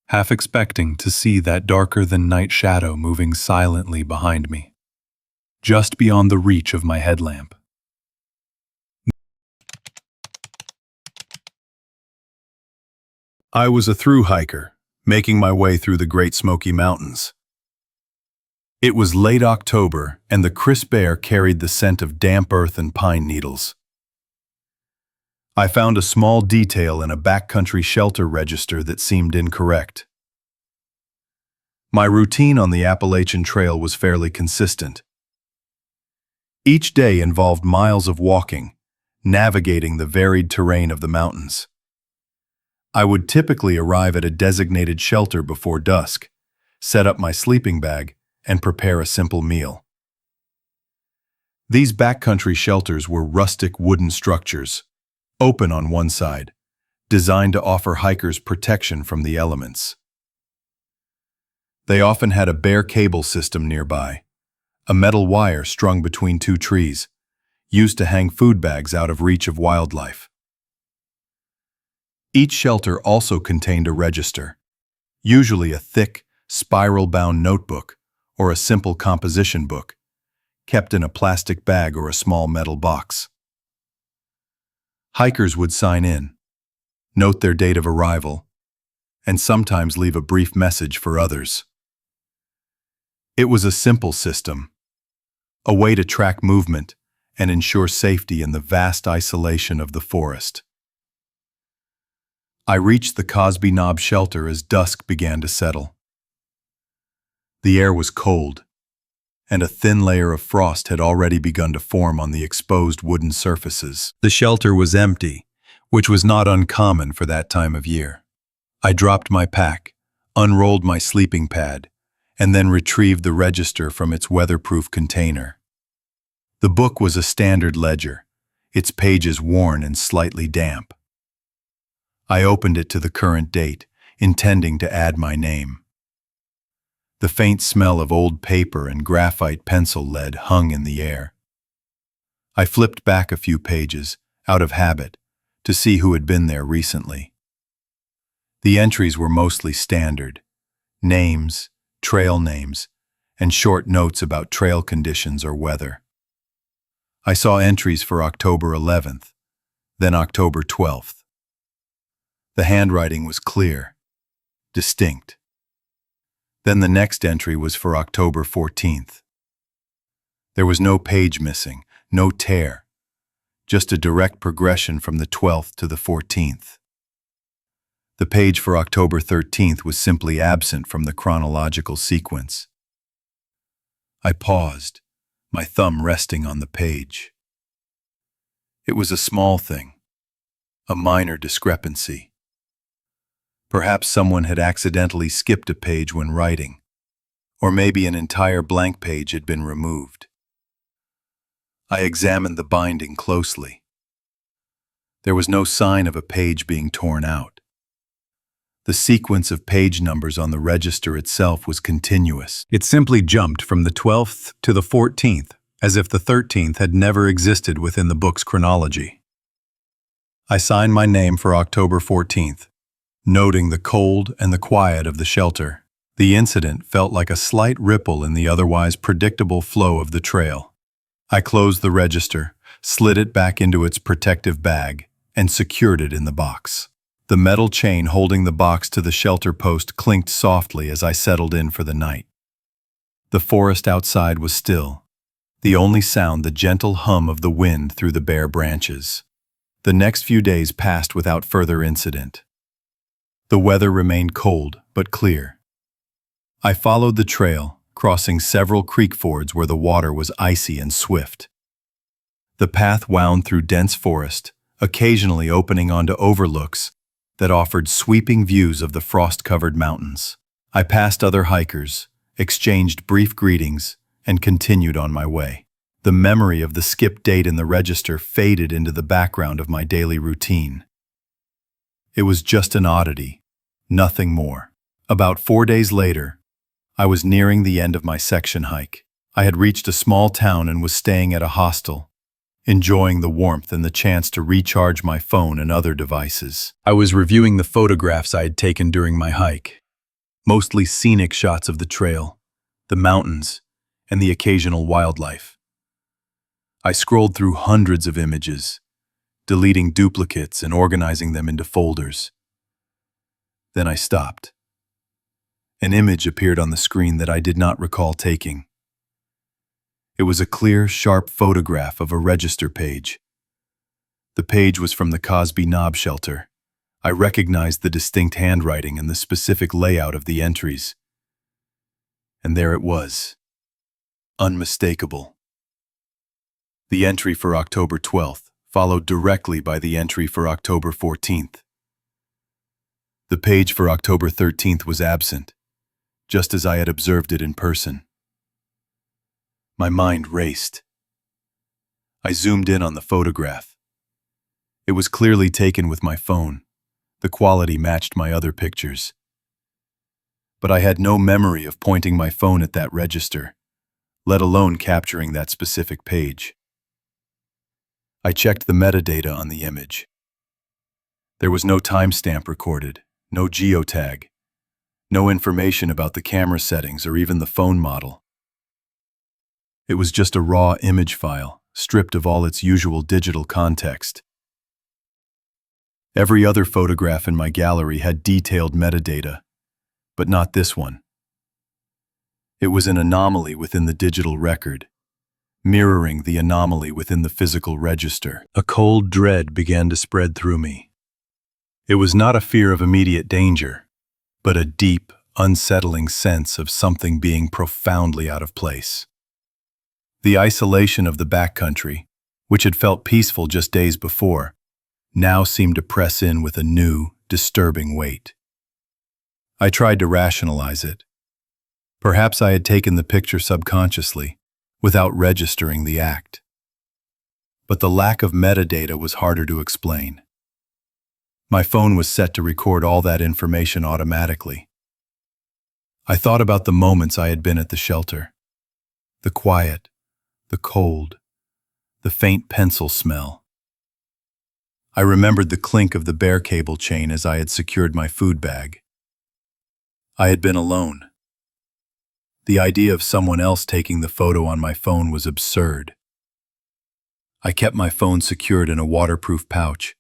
half expecting to see that darker-than-night shadow moving silently behind me, just beyond the reach of my headlamp. I was a through hiker, making my way through the Great Smoky Mountains. It was late October, and the crisp air carried the scent of damp earth and pine needles. I found a small detail in a backcountry shelter register that seemed incorrect. My routine on the Appalachian Trail was fairly consistent. Each day involved miles of walking, navigating the varied terrain of the mountains. I would typically arrive at a designated shelter before dusk, set up my sleeping bag, and prepare a simple meal. These backcountry shelters were rustic wooden structures, open on one side, designed to offer hikers protection from the elements. They often had a bare cable system nearby, a metal wire strung between two trees, used to hang food bags out of reach of wildlife. Each shelter also contained a register, usually a thick, spiral-bound notebook or a simple composition book, kept in a plastic bag or a small metal box. Hikers would sign in, note their date of arrival, and sometimes leave a brief message for others. It was a simple system, a way to track movement and ensure safety in the vast isolation of the forest. I reached the Cosby Knob shelter as dusk began to settle. The air was cold, and a thin layer of frost had already begun to form on the exposed wooden surfaces. The shelter was empty, which was not uncommon for that time of year. I dropped my pack, unrolled my sleeping pad, and then retrieved the register from its weatherproof container. The book was a standard ledger, its pages worn and slightly damp. I opened it to the current date, intending to add my name. The faint smell of old paper and graphite pencil lead hung in the air. I flipped back a few pages, out of habit, to see who had been there recently. The entries were mostly standard: names, trail names, and short notes about trail conditions or weather. I saw entries for October 11th, then October 12th. The handwriting was clear, distinct. Then the next entry was for October 14th. There was no page missing, no tear, just a direct progression from the 12th to the 14th. The page for October 13th was simply absent from the chronological sequence. I paused, my thumb resting on the page. It was a small thing, a minor discrepancy. Perhaps someone had accidentally skipped a page when writing, or maybe an entire blank page had been removed. I examined the binding closely. There was no sign of a page being torn out. The sequence of page numbers on the register itself was continuous. It simply jumped from the 12th to the 14th, as if the 13th had never existed within the book's chronology. I signed my name for October 14th, noting the cold and the quiet of the shelter. The incident felt like a slight ripple in the otherwise predictable flow of the trail. I closed the register, slid it back into its protective bag, and secured it in the box. The metal chain holding the box to the shelter post clinked softly as I settled in for the night. The forest outside was still, the only sound the gentle hum of the wind through the bare branches. The next few days passed without further incident. The weather remained cold but clear. I followed the trail, crossing several creek fords where the water was icy and swift. The path wound through dense forest, occasionally opening onto overlooks that offered sweeping views of the frost-covered mountains. I passed other hikers, exchanged brief greetings, and continued on my way. The memory of the skipped date in the register faded into the background of my daily routine. It was just an oddity, nothing more. About 4 days later, I was nearing the end of my section hike. I had reached a small town and was staying at a hostel, enjoying the warmth and the chance to recharge my phone and other devices. I was reviewing the photographs I had taken during my hike, mostly scenic shots of the trail, the mountains, and the occasional wildlife. I scrolled through hundreds of images, deleting duplicates and organizing them into folders. Then I stopped. An image appeared on the screen that I did not recall taking. It was a clear, sharp photograph of a register page. The page was from the Cosby Knob shelter. I recognized the distinct handwriting and the specific layout of the entries. And there it was, unmistakable. The entry for October 12th followed directly by the entry for October 14th. The page for October 13th was absent, just as I had observed it in person. My mind raced. I zoomed in on the photograph. It was clearly taken with my phone. The quality matched my other pictures. But I had no memory of pointing my phone at that register, let alone capturing that specific page. I checked the metadata on the image. There was no timestamp recorded, no geotag, no information about the camera settings or even the phone model. It was just a raw image file, stripped of all its usual digital context. Every other photograph in my gallery had detailed metadata, but not this one. It was an anomaly within the digital record, mirroring the anomaly within the physical register. A cold dread began to spread through me. It was not a fear of immediate danger, but a deep, unsettling sense of something being profoundly out of place. The isolation of the backcountry, which had felt peaceful just days before, now seemed to press in with a new, disturbing weight. I tried to rationalize it. Perhaps I had taken the picture subconsciously, without registering the act. But the lack of metadata was harder to explain. My phone was set to record all that information automatically. I thought about the moments I had been at the shelter. The quiet, the cold, the faint pencil smell. I remembered the clink of the bear cable chain as I had secured my food bag. I had been alone. The idea of someone else taking the photo on my phone was absurd. I kept my phone secured in a waterproof pouch,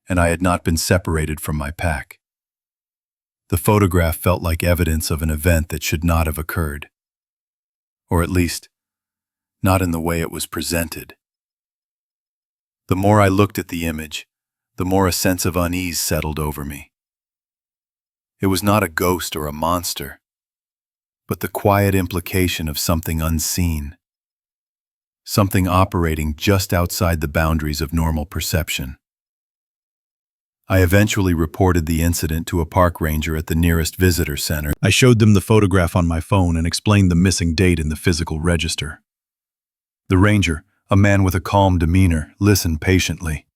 and I had not been separated from my pack. The photograph felt like evidence of an event that should not have occurred. Or at least, not in the way it was presented. The more I looked at the image, the more a sense of unease settled over me. It was not a ghost or a monster, but the quiet implication of something unseen, something operating just outside the boundaries of normal perception. I eventually reported the incident to a park ranger at the nearest visitor center. I showed them the photograph on my phone and explained the missing date in the physical register. The ranger, a man with a calm demeanor, listened patiently.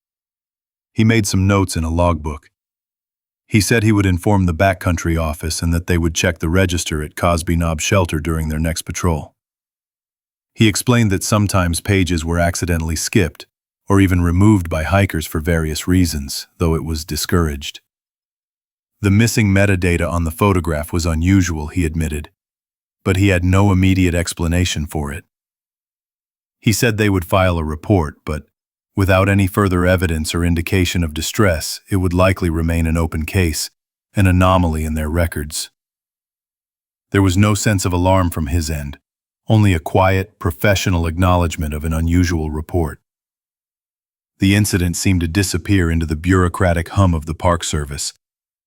He made some notes in a logbook. He said he would inform the Backcountry office and that they would check the register at Cosby Knob Shelter during their next patrol. He explained that sometimes pages were accidentally skipped or even removed by hikers for various reasons, though it was discouraged. The missing metadata on the photograph was unusual, he admitted, but he had no immediate explanation for it. He said they would file a report, but without any further evidence or indication of distress, it would likely remain an open case, an anomaly in their records. There was no sense of alarm from his end, only a quiet, professional acknowledgement of an unusual report. The incident seemed to disappear into the bureaucratic hum of the Park Service,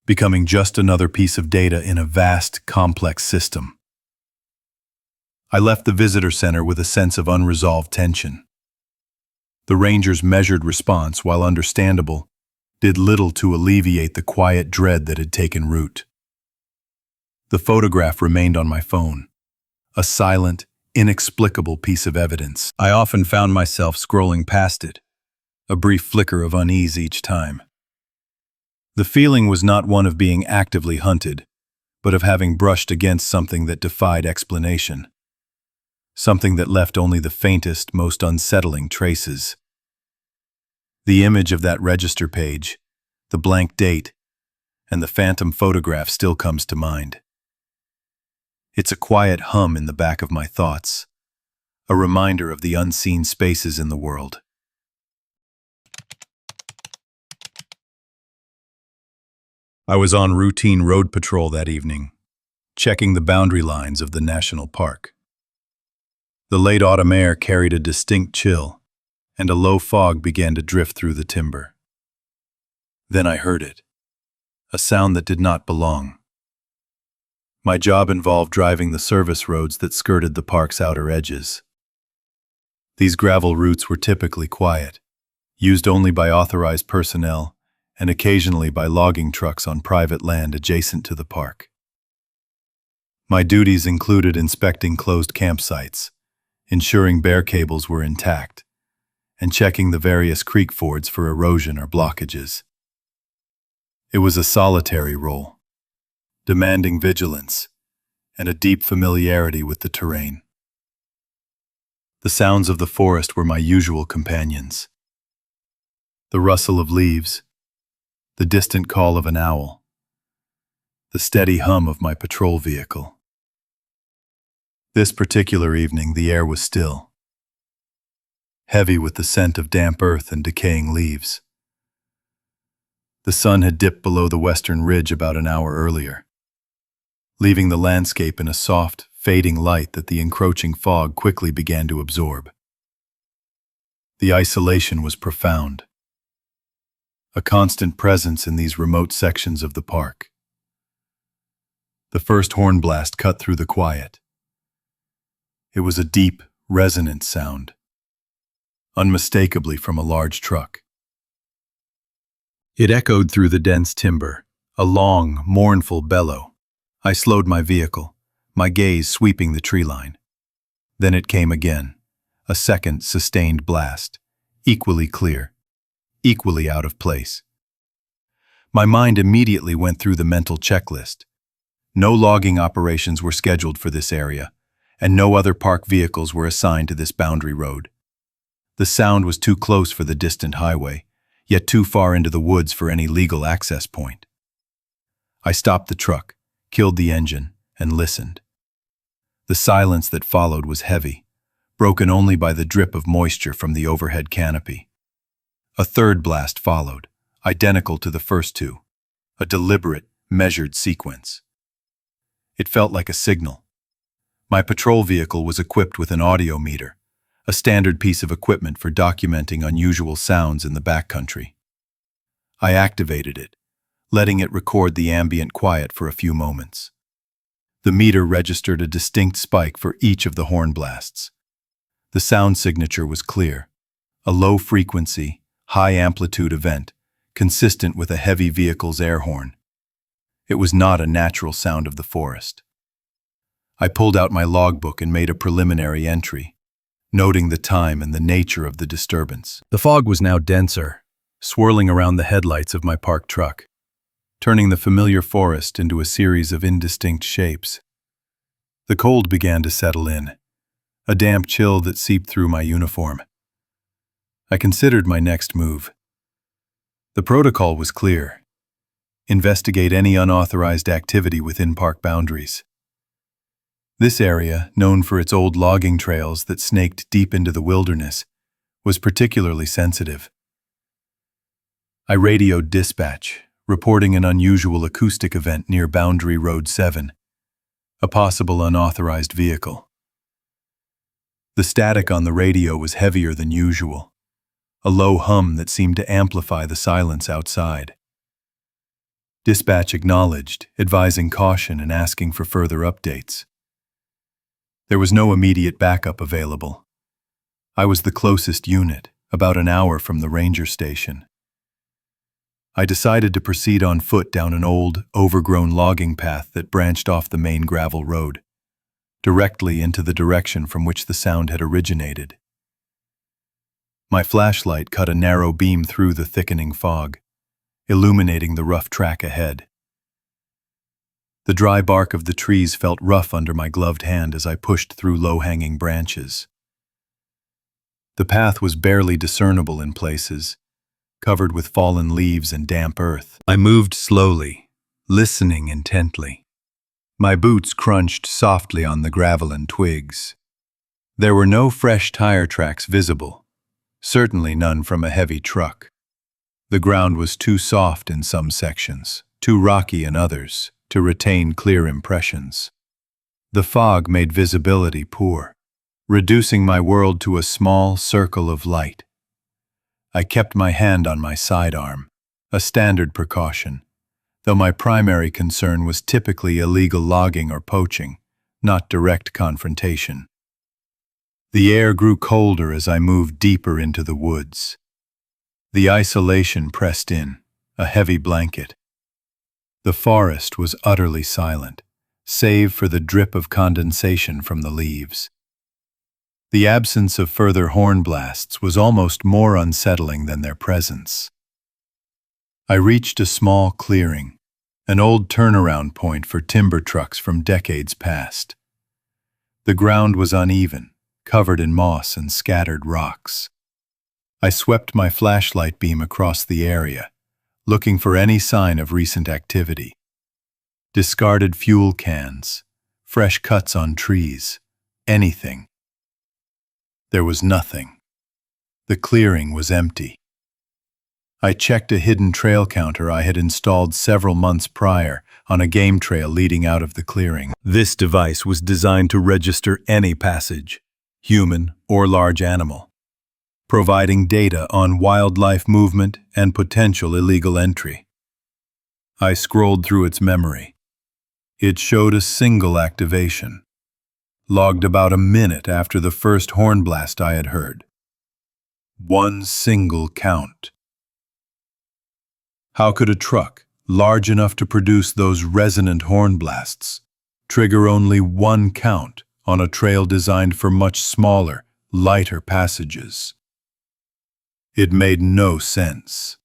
becoming just another piece of data in a vast, complex system. I left the visitor center with a sense of unresolved tension. The ranger's measured response, while understandable, did little to alleviate the quiet dread that had taken root. The photograph remained on my phone, a silent, inexplicable piece of evidence. I often found myself scrolling past it, a brief flicker of unease each time. The feeling was not one of being actively hunted, but of having brushed against something that defied explanation. Something that left only the faintest, most unsettling traces. The image of that register page, the blank date, and the phantom photograph still comes to mind. It's a quiet hum in the back of my thoughts, a reminder of the unseen spaces in the world. I was on routine road patrol that evening, checking the boundary lines of the national park. The late autumn air carried a distinct chill, and a low fog began to drift through the timber. Then I heard it, a sound that did not belong. My job involved driving the service roads that skirted the park's outer edges. These gravel routes were typically quiet, used only by authorized personnel and occasionally by logging trucks on private land adjacent to the park. My duties included inspecting closed campsites, ensuring bear cables were intact, and checking the various creek fords for erosion or blockages. It was a solitary role, demanding vigilance and a deep familiarity with the terrain. The sounds of the forest were my usual companions. The rustle of leaves, the distant call of an owl, the steady hum of my patrol vehicle. This particular evening, the air was still, heavy with the scent of damp earth and decaying leaves. The sun had dipped below the western ridge about an hour earlier, leaving the landscape in a soft, fading light that the encroaching fog quickly began to absorb. The isolation was profound, a constant presence in these remote sections of the park. The first horn blast cut through the quiet. It was a deep, resonant sound, unmistakably from a large truck. It echoed through the dense timber, a long, mournful bellow. I slowed my vehicle, my gaze sweeping the tree line. Then it came again, a second sustained blast, equally clear, equally out of place. My mind immediately went through the mental checklist. No logging operations were scheduled for this area, and no other park vehicles were assigned to this boundary road. The sound was too close for the distant highway, yet too far into the woods for any legal access point. I stopped the truck, killed the engine, and listened. The silence that followed was heavy, broken only by the drip of moisture from the overhead canopy. A third blast followed, identical to the first two, a deliberate, measured sequence. It felt like a signal. My patrol vehicle was equipped with an audio meter, a standard piece of equipment for documenting unusual sounds in the backcountry. I activated it, letting it record the ambient quiet for a few moments. The meter registered a distinct spike for each of the horn blasts. The sound signature was clear, a low-frequency, high-amplitude event, consistent with a heavy vehicle's air horn. It was not a natural sound of the forest. I pulled out my logbook and made a preliminary entry, noting the time and the nature of the disturbance. The fog was now denser, swirling around the headlights of my parked truck, turning the familiar forest into a series of indistinct shapes. The cold began to settle in, a damp chill that seeped through my uniform. I considered my next move. The protocol was clear. Investigate any unauthorized activity within park boundaries. This area, known for its old logging trails that snaked deep into the wilderness, was particularly sensitive. I radioed dispatch, reporting an unusual acoustic event near Boundary Road 7, a possible unauthorized vehicle. The static on the radio was heavier than usual, a low hum that seemed to amplify the silence outside. Dispatch acknowledged, advising caution and asking for further updates. There was no immediate backup available. I was the closest unit, about an hour from the ranger station. I decided to proceed on foot down an old, overgrown logging path that branched off the main gravel road, directly into the direction from which the sound had originated. My flashlight cut a narrow beam through the thickening fog, illuminating the rough track ahead. The dry bark of the trees felt rough under my gloved hand as I pushed through low-hanging branches. The path was barely discernible in places, covered with fallen leaves and damp earth. I moved slowly, listening intently. My boots crunched softly on the gravel and twigs. There were no fresh tire tracks visible, certainly none from a heavy truck. The ground was too soft in some sections, too rocky in others, to retain clear impressions. The fog made visibility poor, reducing my world to a small circle of light. I kept my hand on my sidearm, a standard precaution, though my primary concern was typically illegal logging or poaching, not direct confrontation. The air grew colder as I moved deeper into the woods. The isolation pressed in, a heavy blanket. The forest was utterly silent, save for the drip of condensation from the leaves. The absence of further horn blasts was almost more unsettling than their presence. I reached a small clearing, an old turnaround point for timber trucks from decades past. The ground was uneven, covered in moss and scattered rocks. I swept my flashlight beam across the area, looking for any sign of recent activity. Discarded fuel cans, fresh cuts on trees, anything. There was nothing. The clearing was empty. I checked a hidden trail counter I had installed several months prior on a game trail leading out of the clearing. This device was designed to register any passage, human or large animal, providing data on wildlife movement and potential illegal entry. I scrolled through its memory. It showed a single activation, logged about a minute after the first horn blast I had heard. One single count. How could a truck, large enough to produce those resonant horn blasts, trigger only one count on a trail designed for much smaller, lighter passages? It made no sense.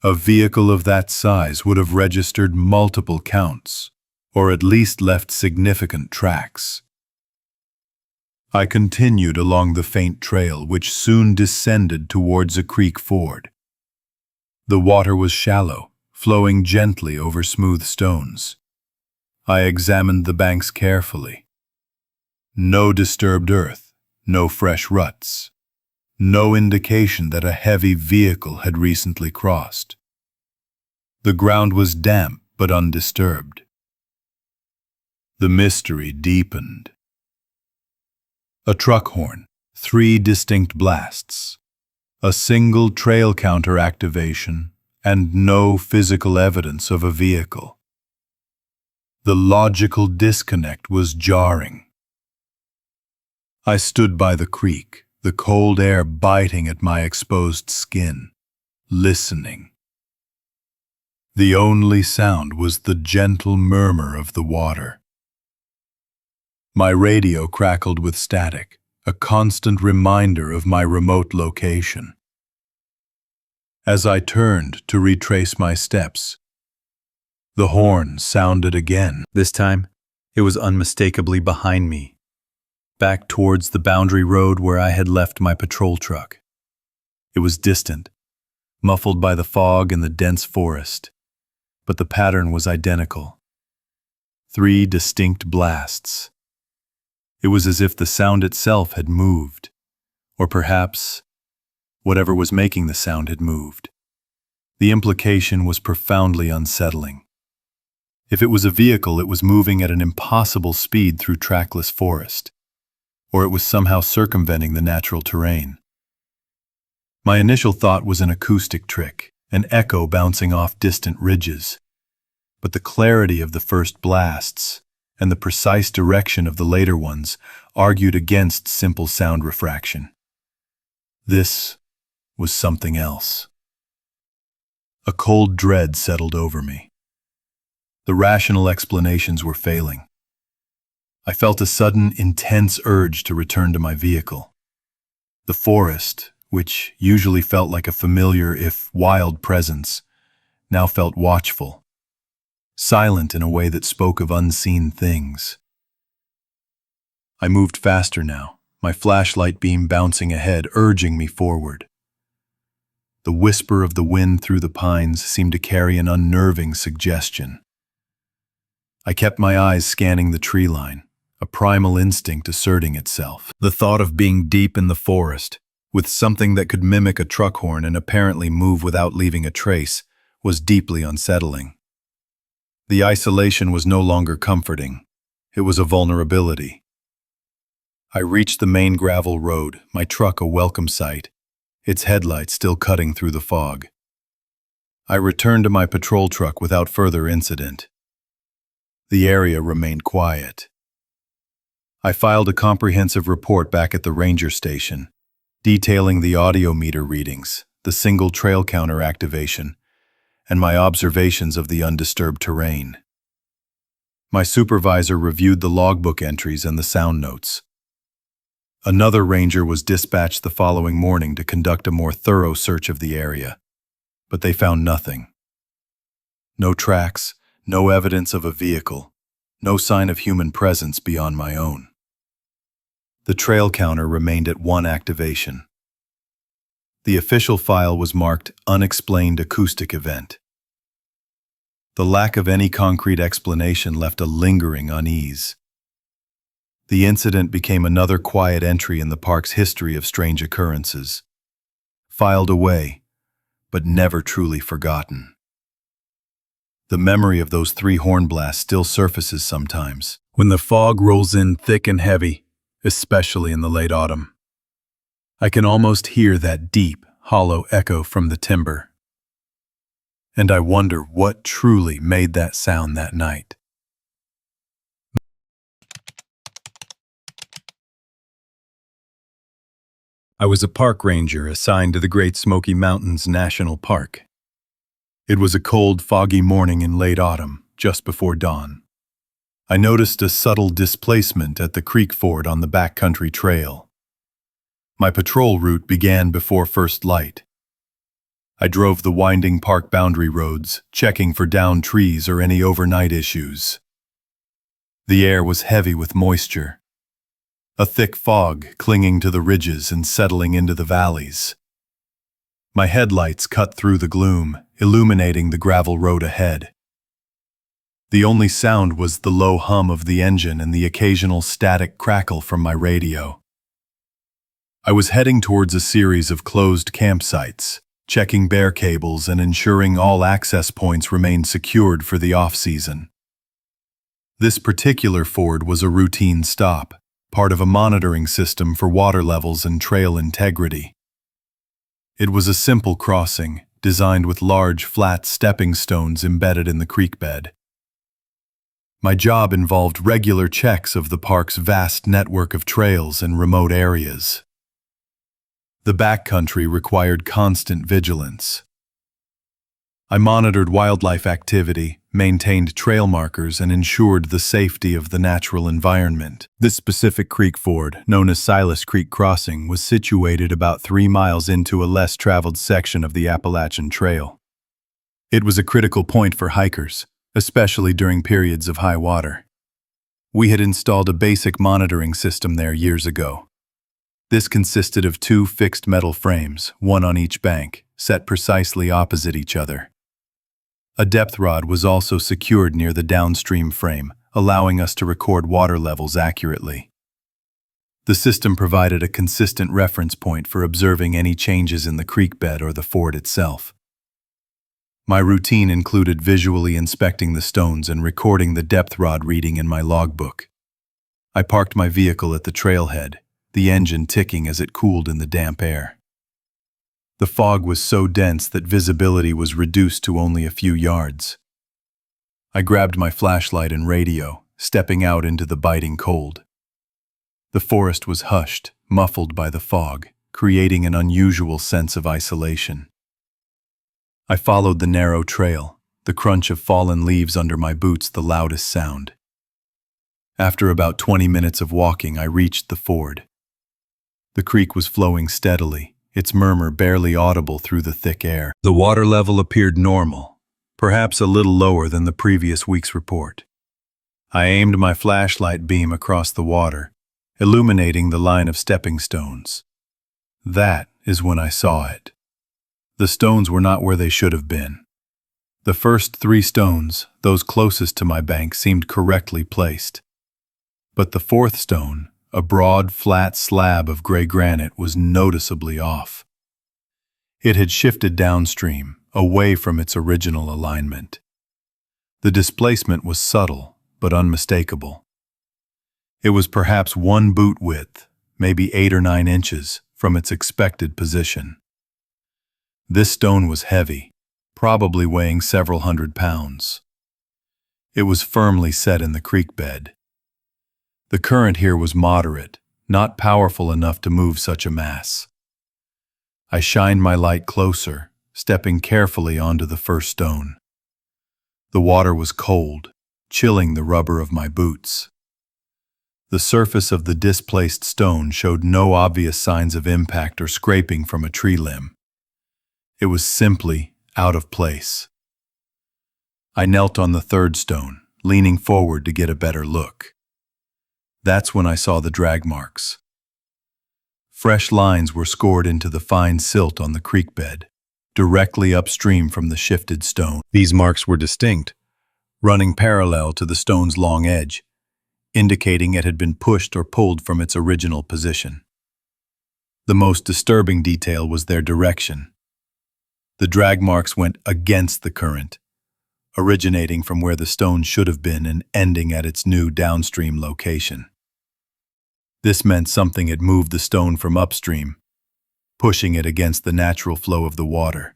A vehicle of that size would have registered multiple counts, or at least left significant tracks. I continued along the faint trail, which soon descended towards a creek ford. The water was shallow, flowing gently over smooth stones. I examined the banks carefully. No disturbed earth, no fresh ruts. No indication that a heavy vehicle had recently crossed. The ground was damp but undisturbed. The mystery deepened. A truck horn, 3 distinct blasts, a single trail counter activation, and no physical evidence of a vehicle. The logical disconnect was jarring. I stood by the creek, the cold air biting at my exposed skin, listening. The only sound was the gentle murmur of the water. My radio crackled with static, a constant reminder of my remote location. As I turned to retrace my steps, the horn sounded again. This time, it was unmistakably behind me, back towards the boundary road where I had left my patrol truck. It was distant, muffled by the fog and the dense forest, but the pattern was identical. 3 distinct blasts. It was as if the sound itself had moved, or perhaps whatever was making the sound had moved. The implication was profoundly unsettling. If it was a vehicle, it was moving at an impossible speed through trackless forest, or it was somehow circumventing the natural terrain. My initial thought was an acoustic trick, an echo bouncing off distant ridges, but the clarity of the first blasts and the precise direction of the later ones argued against simple sound refraction. This was something else. A cold dread settled over me. The rational explanations were failing. I felt a sudden, intense urge to return to my vehicle. The forest, which usually felt like a familiar, if wild presence, now felt watchful, silent in a way that spoke of unseen things. I moved faster now, my flashlight beam bouncing ahead, urging me forward. The whisper of the wind through the pines seemed to carry an unnerving suggestion. I kept my eyes scanning the tree line, a primal instinct asserting itself. The thought of being deep in the forest, with something that could mimic a truck horn and apparently move without leaving a trace, was deeply unsettling. The isolation was no longer comforting. It was a vulnerability. I reached the main gravel road, my truck a welcome sight, its headlights still cutting through the fog. I returned to my patrol truck without further incident. The area remained quiet. I filed a comprehensive report back at the ranger station, detailing the audiometer readings, the single trail counter activation, and my observations of the undisturbed terrain. My supervisor reviewed the logbook entries and the sound notes. Another ranger was dispatched the following morning to conduct a more thorough search of the area, but they found nothing. No tracks, no evidence of a vehicle, no sign of human presence beyond my own. The trail counter remained at 1 activation. The official file was marked Unexplained Acoustic Event. The lack of any concrete explanation left a lingering unease. The incident became another quiet entry in the park's history of strange occurrences, filed away, but never truly forgotten. The memory of those 3 horn blasts still surfaces sometimes, when the fog rolls in thick and heavy, especially in the late autumn. I can almost hear that deep, hollow echo from the timber. And I wonder what truly made that sound that night. I was a park ranger assigned to the Great Smoky Mountains National Park. It was a cold, foggy morning in late autumn, just before dawn. I noticed a subtle displacement at the creek ford on the Backcountry trail. My patrol route began before first light. I drove the winding park boundary roads, checking for downed trees or any overnight issues. The air was heavy with moisture, a thick fog clinging to the ridges and settling into the valleys. My headlights cut through the gloom, illuminating the gravel road ahead. The only sound was the low hum of the engine and the occasional static crackle from my radio. I was heading towards a series of closed campsites, checking bear cables and ensuring all access points remained secured for the off-season. This particular ford was a routine stop, part of a monitoring system for water levels and trail integrity. It was a simple crossing, designed with large, flat stepping stones embedded in the creek bed. My job involved regular checks of the park's vast network of trails in remote areas. The backcountry required constant vigilance. I monitored wildlife activity, maintained trail markers, and ensured the safety of the natural environment. This specific creek ford, known as Silas Creek Crossing, was situated about 3 miles into a less traveled section of the Appalachian Trail. It was a critical point for hikers, especially during periods of high water. We had installed a basic monitoring system there years ago. This consisted of 2 fixed metal frames, one on each bank, set precisely opposite each other. A depth rod was also secured near the downstream frame, allowing us to record water levels accurately. The system provided a consistent reference point for observing any changes in the creek bed or the ford itself. My routine included visually inspecting the stones and recording the depth rod reading in my logbook. I parked my vehicle at the trailhead, the engine ticking as it cooled in the damp air. The fog was so dense that visibility was reduced to only a few yards. I grabbed my flashlight and radio, stepping out into the biting cold. The forest was hushed, muffled by the fog, creating an unusual sense of isolation. I followed the narrow trail, the crunch of fallen leaves under my boots the loudest sound. After about 20 minutes of walking, I reached the ford. The creek was flowing steadily, its murmur barely audible through the thick air. The water level appeared normal, perhaps a little lower than the previous week's report. I aimed my flashlight beam across the water, illuminating the line of stepping stones. That is when I saw it. The stones were not where they should have been. The first 3 stones, those closest to my bank, seemed correctly placed. But the 4th stone, a broad, flat slab of gray granite, was noticeably off. It had shifted downstream, away from its original alignment. The displacement was subtle, but unmistakable. It was perhaps 1 boot width, maybe 8 or 9 inches, from its expected position. This stone was heavy, probably weighing several hundred pounds. It was firmly set in the creek bed. The current here was moderate, not powerful enough to move such a mass. I shined my light closer, stepping carefully onto the first stone. The water was cold, chilling the rubber of my boots. The surface of the displaced stone showed no obvious signs of impact or scraping from a tree limb. It was simply out of place. I knelt on the 3rd stone, leaning forward to get a better look. That's when I saw the drag marks. Fresh lines were scored into the fine silt on the creek bed, directly upstream from the shifted stone. These marks were distinct, running parallel to the stone's long edge, indicating it had been pushed or pulled from its original position. The most disturbing detail was their direction. The drag marks went against the current, originating from where the stone should have been and ending at its new downstream location. This meant something had moved the stone from upstream, pushing it against the natural flow of the water.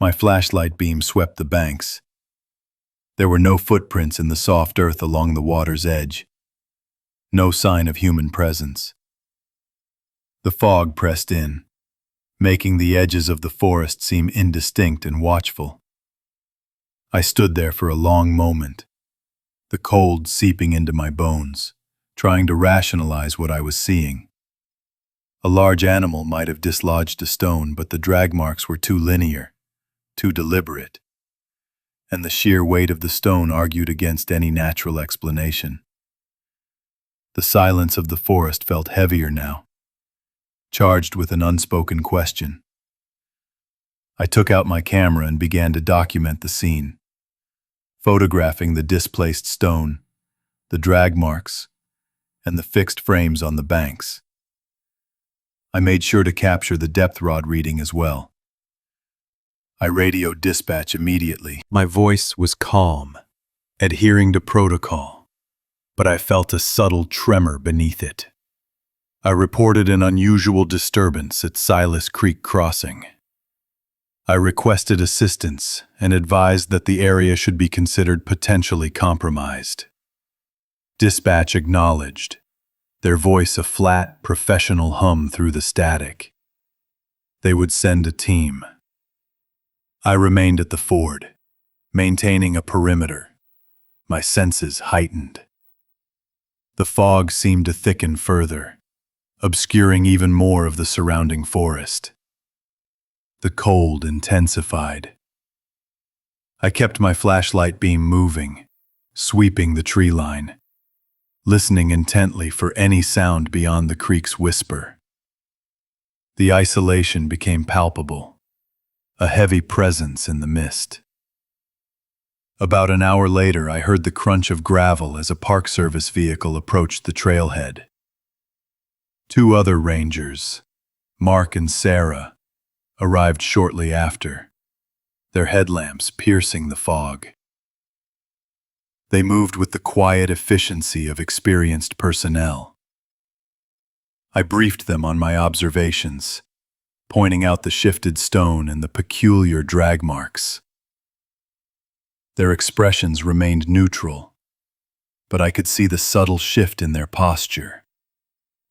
My flashlight beam swept the banks. There were no footprints in the soft earth along the water's edge. No sign of human presence. The fog pressed in, making the edges of the forest seem indistinct and watchful. I stood there for a long moment, the cold seeping into my bones, trying to rationalize what I was seeing. A large animal might have dislodged a stone, but the drag marks were too linear, too deliberate, and the sheer weight of the stone argued against any natural explanation. The silence of the forest felt heavier now, charged with an unspoken question. I took out my camera and began to document the scene, photographing the displaced stone, the drag marks, and the fixed frames on the banks. I made sure to capture the depth rod reading as well, I radioed dispatch immediately. My voice was calm, adhering to protocol, but I felt a subtle tremor beneath it. I reported an unusual disturbance at Silas Creek Crossing. I requested assistance and advised that the area should be considered potentially compromised. Dispatch acknowledged, their voice a flat, professional hum through the static. They would send a team. I remained at the ford, maintaining a perimeter, my senses heightened. The fog seemed to thicken further, obscuring even more of the surrounding forest. The cold intensified. I kept my flashlight beam moving, sweeping the tree line, listening intently for any sound beyond the creek's whisper. The isolation became palpable, a heavy presence in the mist. About an hour later, I heard the crunch of gravel as a Park Service vehicle approached the trailhead. 2 other rangers, Mark and Sarah, arrived shortly after, their headlamps piercing the fog. They moved with the quiet efficiency of experienced personnel. I briefed them on my observations, pointing out the shifted stone and the peculiar drag marks. Their expressions remained neutral, but I could see the subtle shift in their posture,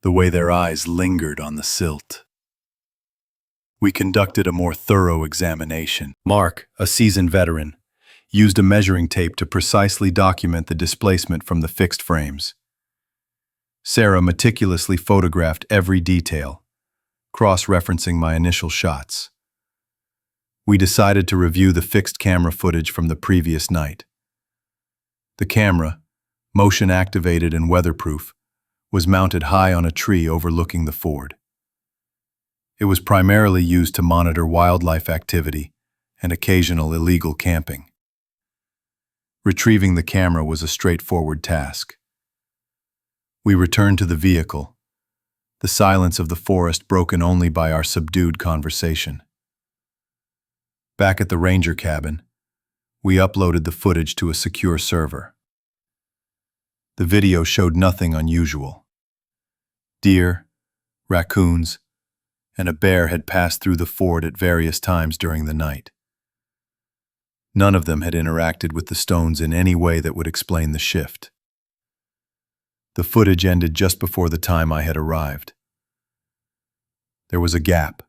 the way their eyes lingered on the silt. We conducted a more thorough examination. Mark, a seasoned veteran, used a measuring tape to precisely document the displacement from the fixed frames. Sarah meticulously photographed every detail, cross-referencing my initial shots. We decided to review the fixed camera footage from the previous night. The camera, motion-activated and weatherproof, was mounted high on a tree overlooking the ford. It was primarily used to monitor wildlife activity and occasional illegal camping. Retrieving the camera was a straightforward task. We returned to the vehicle, the silence of the forest broken only by our subdued conversation. Back at the ranger cabin, we uploaded the footage to a secure server. The video showed nothing unusual. Deer, raccoons, and a bear had passed through the ford at various times during the night. None of them had interacted with the stones in any way that would explain the shift. The footage ended just before the time I had arrived. There was a gap,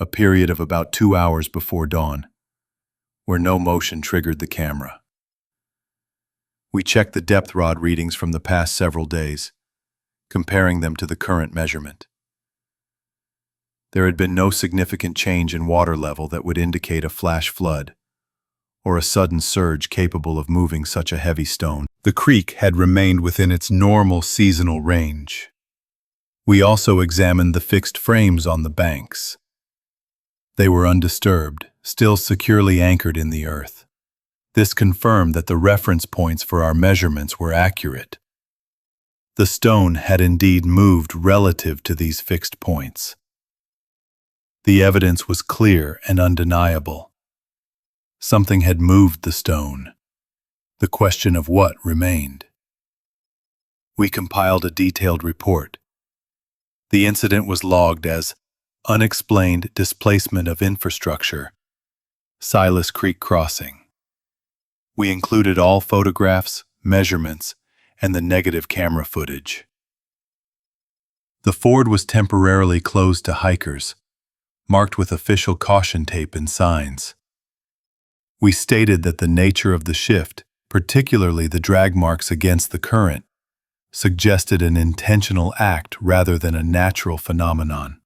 a period of about 2 hours before dawn, where no motion triggered the camera. We checked the depth rod readings from the past several days, comparing them to the current measurement. There had been no significant change in water level that would indicate a flash flood or a sudden surge capable of moving such a heavy stone. The creek had remained within its normal seasonal range. We also examined the fixed frames on the banks. They were undisturbed, still securely anchored in the earth. This confirmed that the reference points for our measurements were accurate. The stone had indeed moved relative to these fixed points. The evidence was clear and undeniable. Something had moved the stone. The question of what remained. We compiled a detailed report. The incident was logged as unexplained displacement of infrastructure, Silas Creek Crossing. We included all photographs, measurements, and the negative camera footage. The ford was temporarily closed to hikers, marked with official caution tape and signs. We stated that the nature of the shift, particularly the drag marks against the current, suggested an intentional act rather than a natural phenomenon.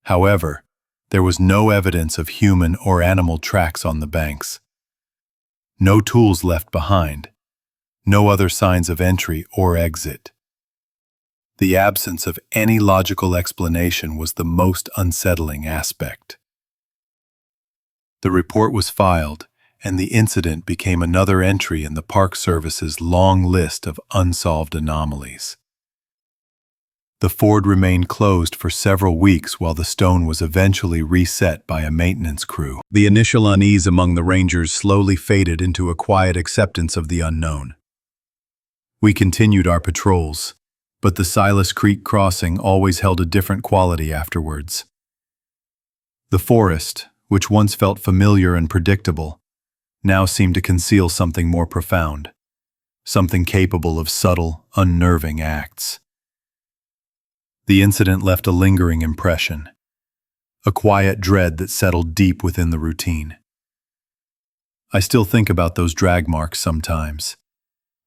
However, there was no evidence of human or animal tracks on the banks. No tools left behind, no other signs of entry or exit. The absence of any logical explanation was the most unsettling aspect. The report was filed, and the incident became another entry in the Park Service's long list of unsolved anomalies. The ford remained closed for several weeks while the stone was eventually reset by a maintenance crew. The initial unease among the rangers slowly faded into a quiet acceptance of the unknown. We continued our patrols, but the Silas Creek crossing always held a different quality afterwards. The forest, which once felt familiar and predictable, now seemed to conceal something more profound, something capable of subtle, unnerving acts. The incident left a lingering impression, a quiet dread that settled deep within the routine. I still think about those drag marks sometimes,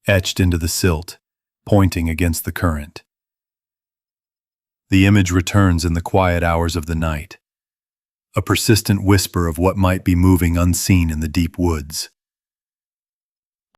etched into the silt, pointing against the current. The image returns in the quiet hours of the night, a persistent whisper of what might be moving unseen in the deep woods.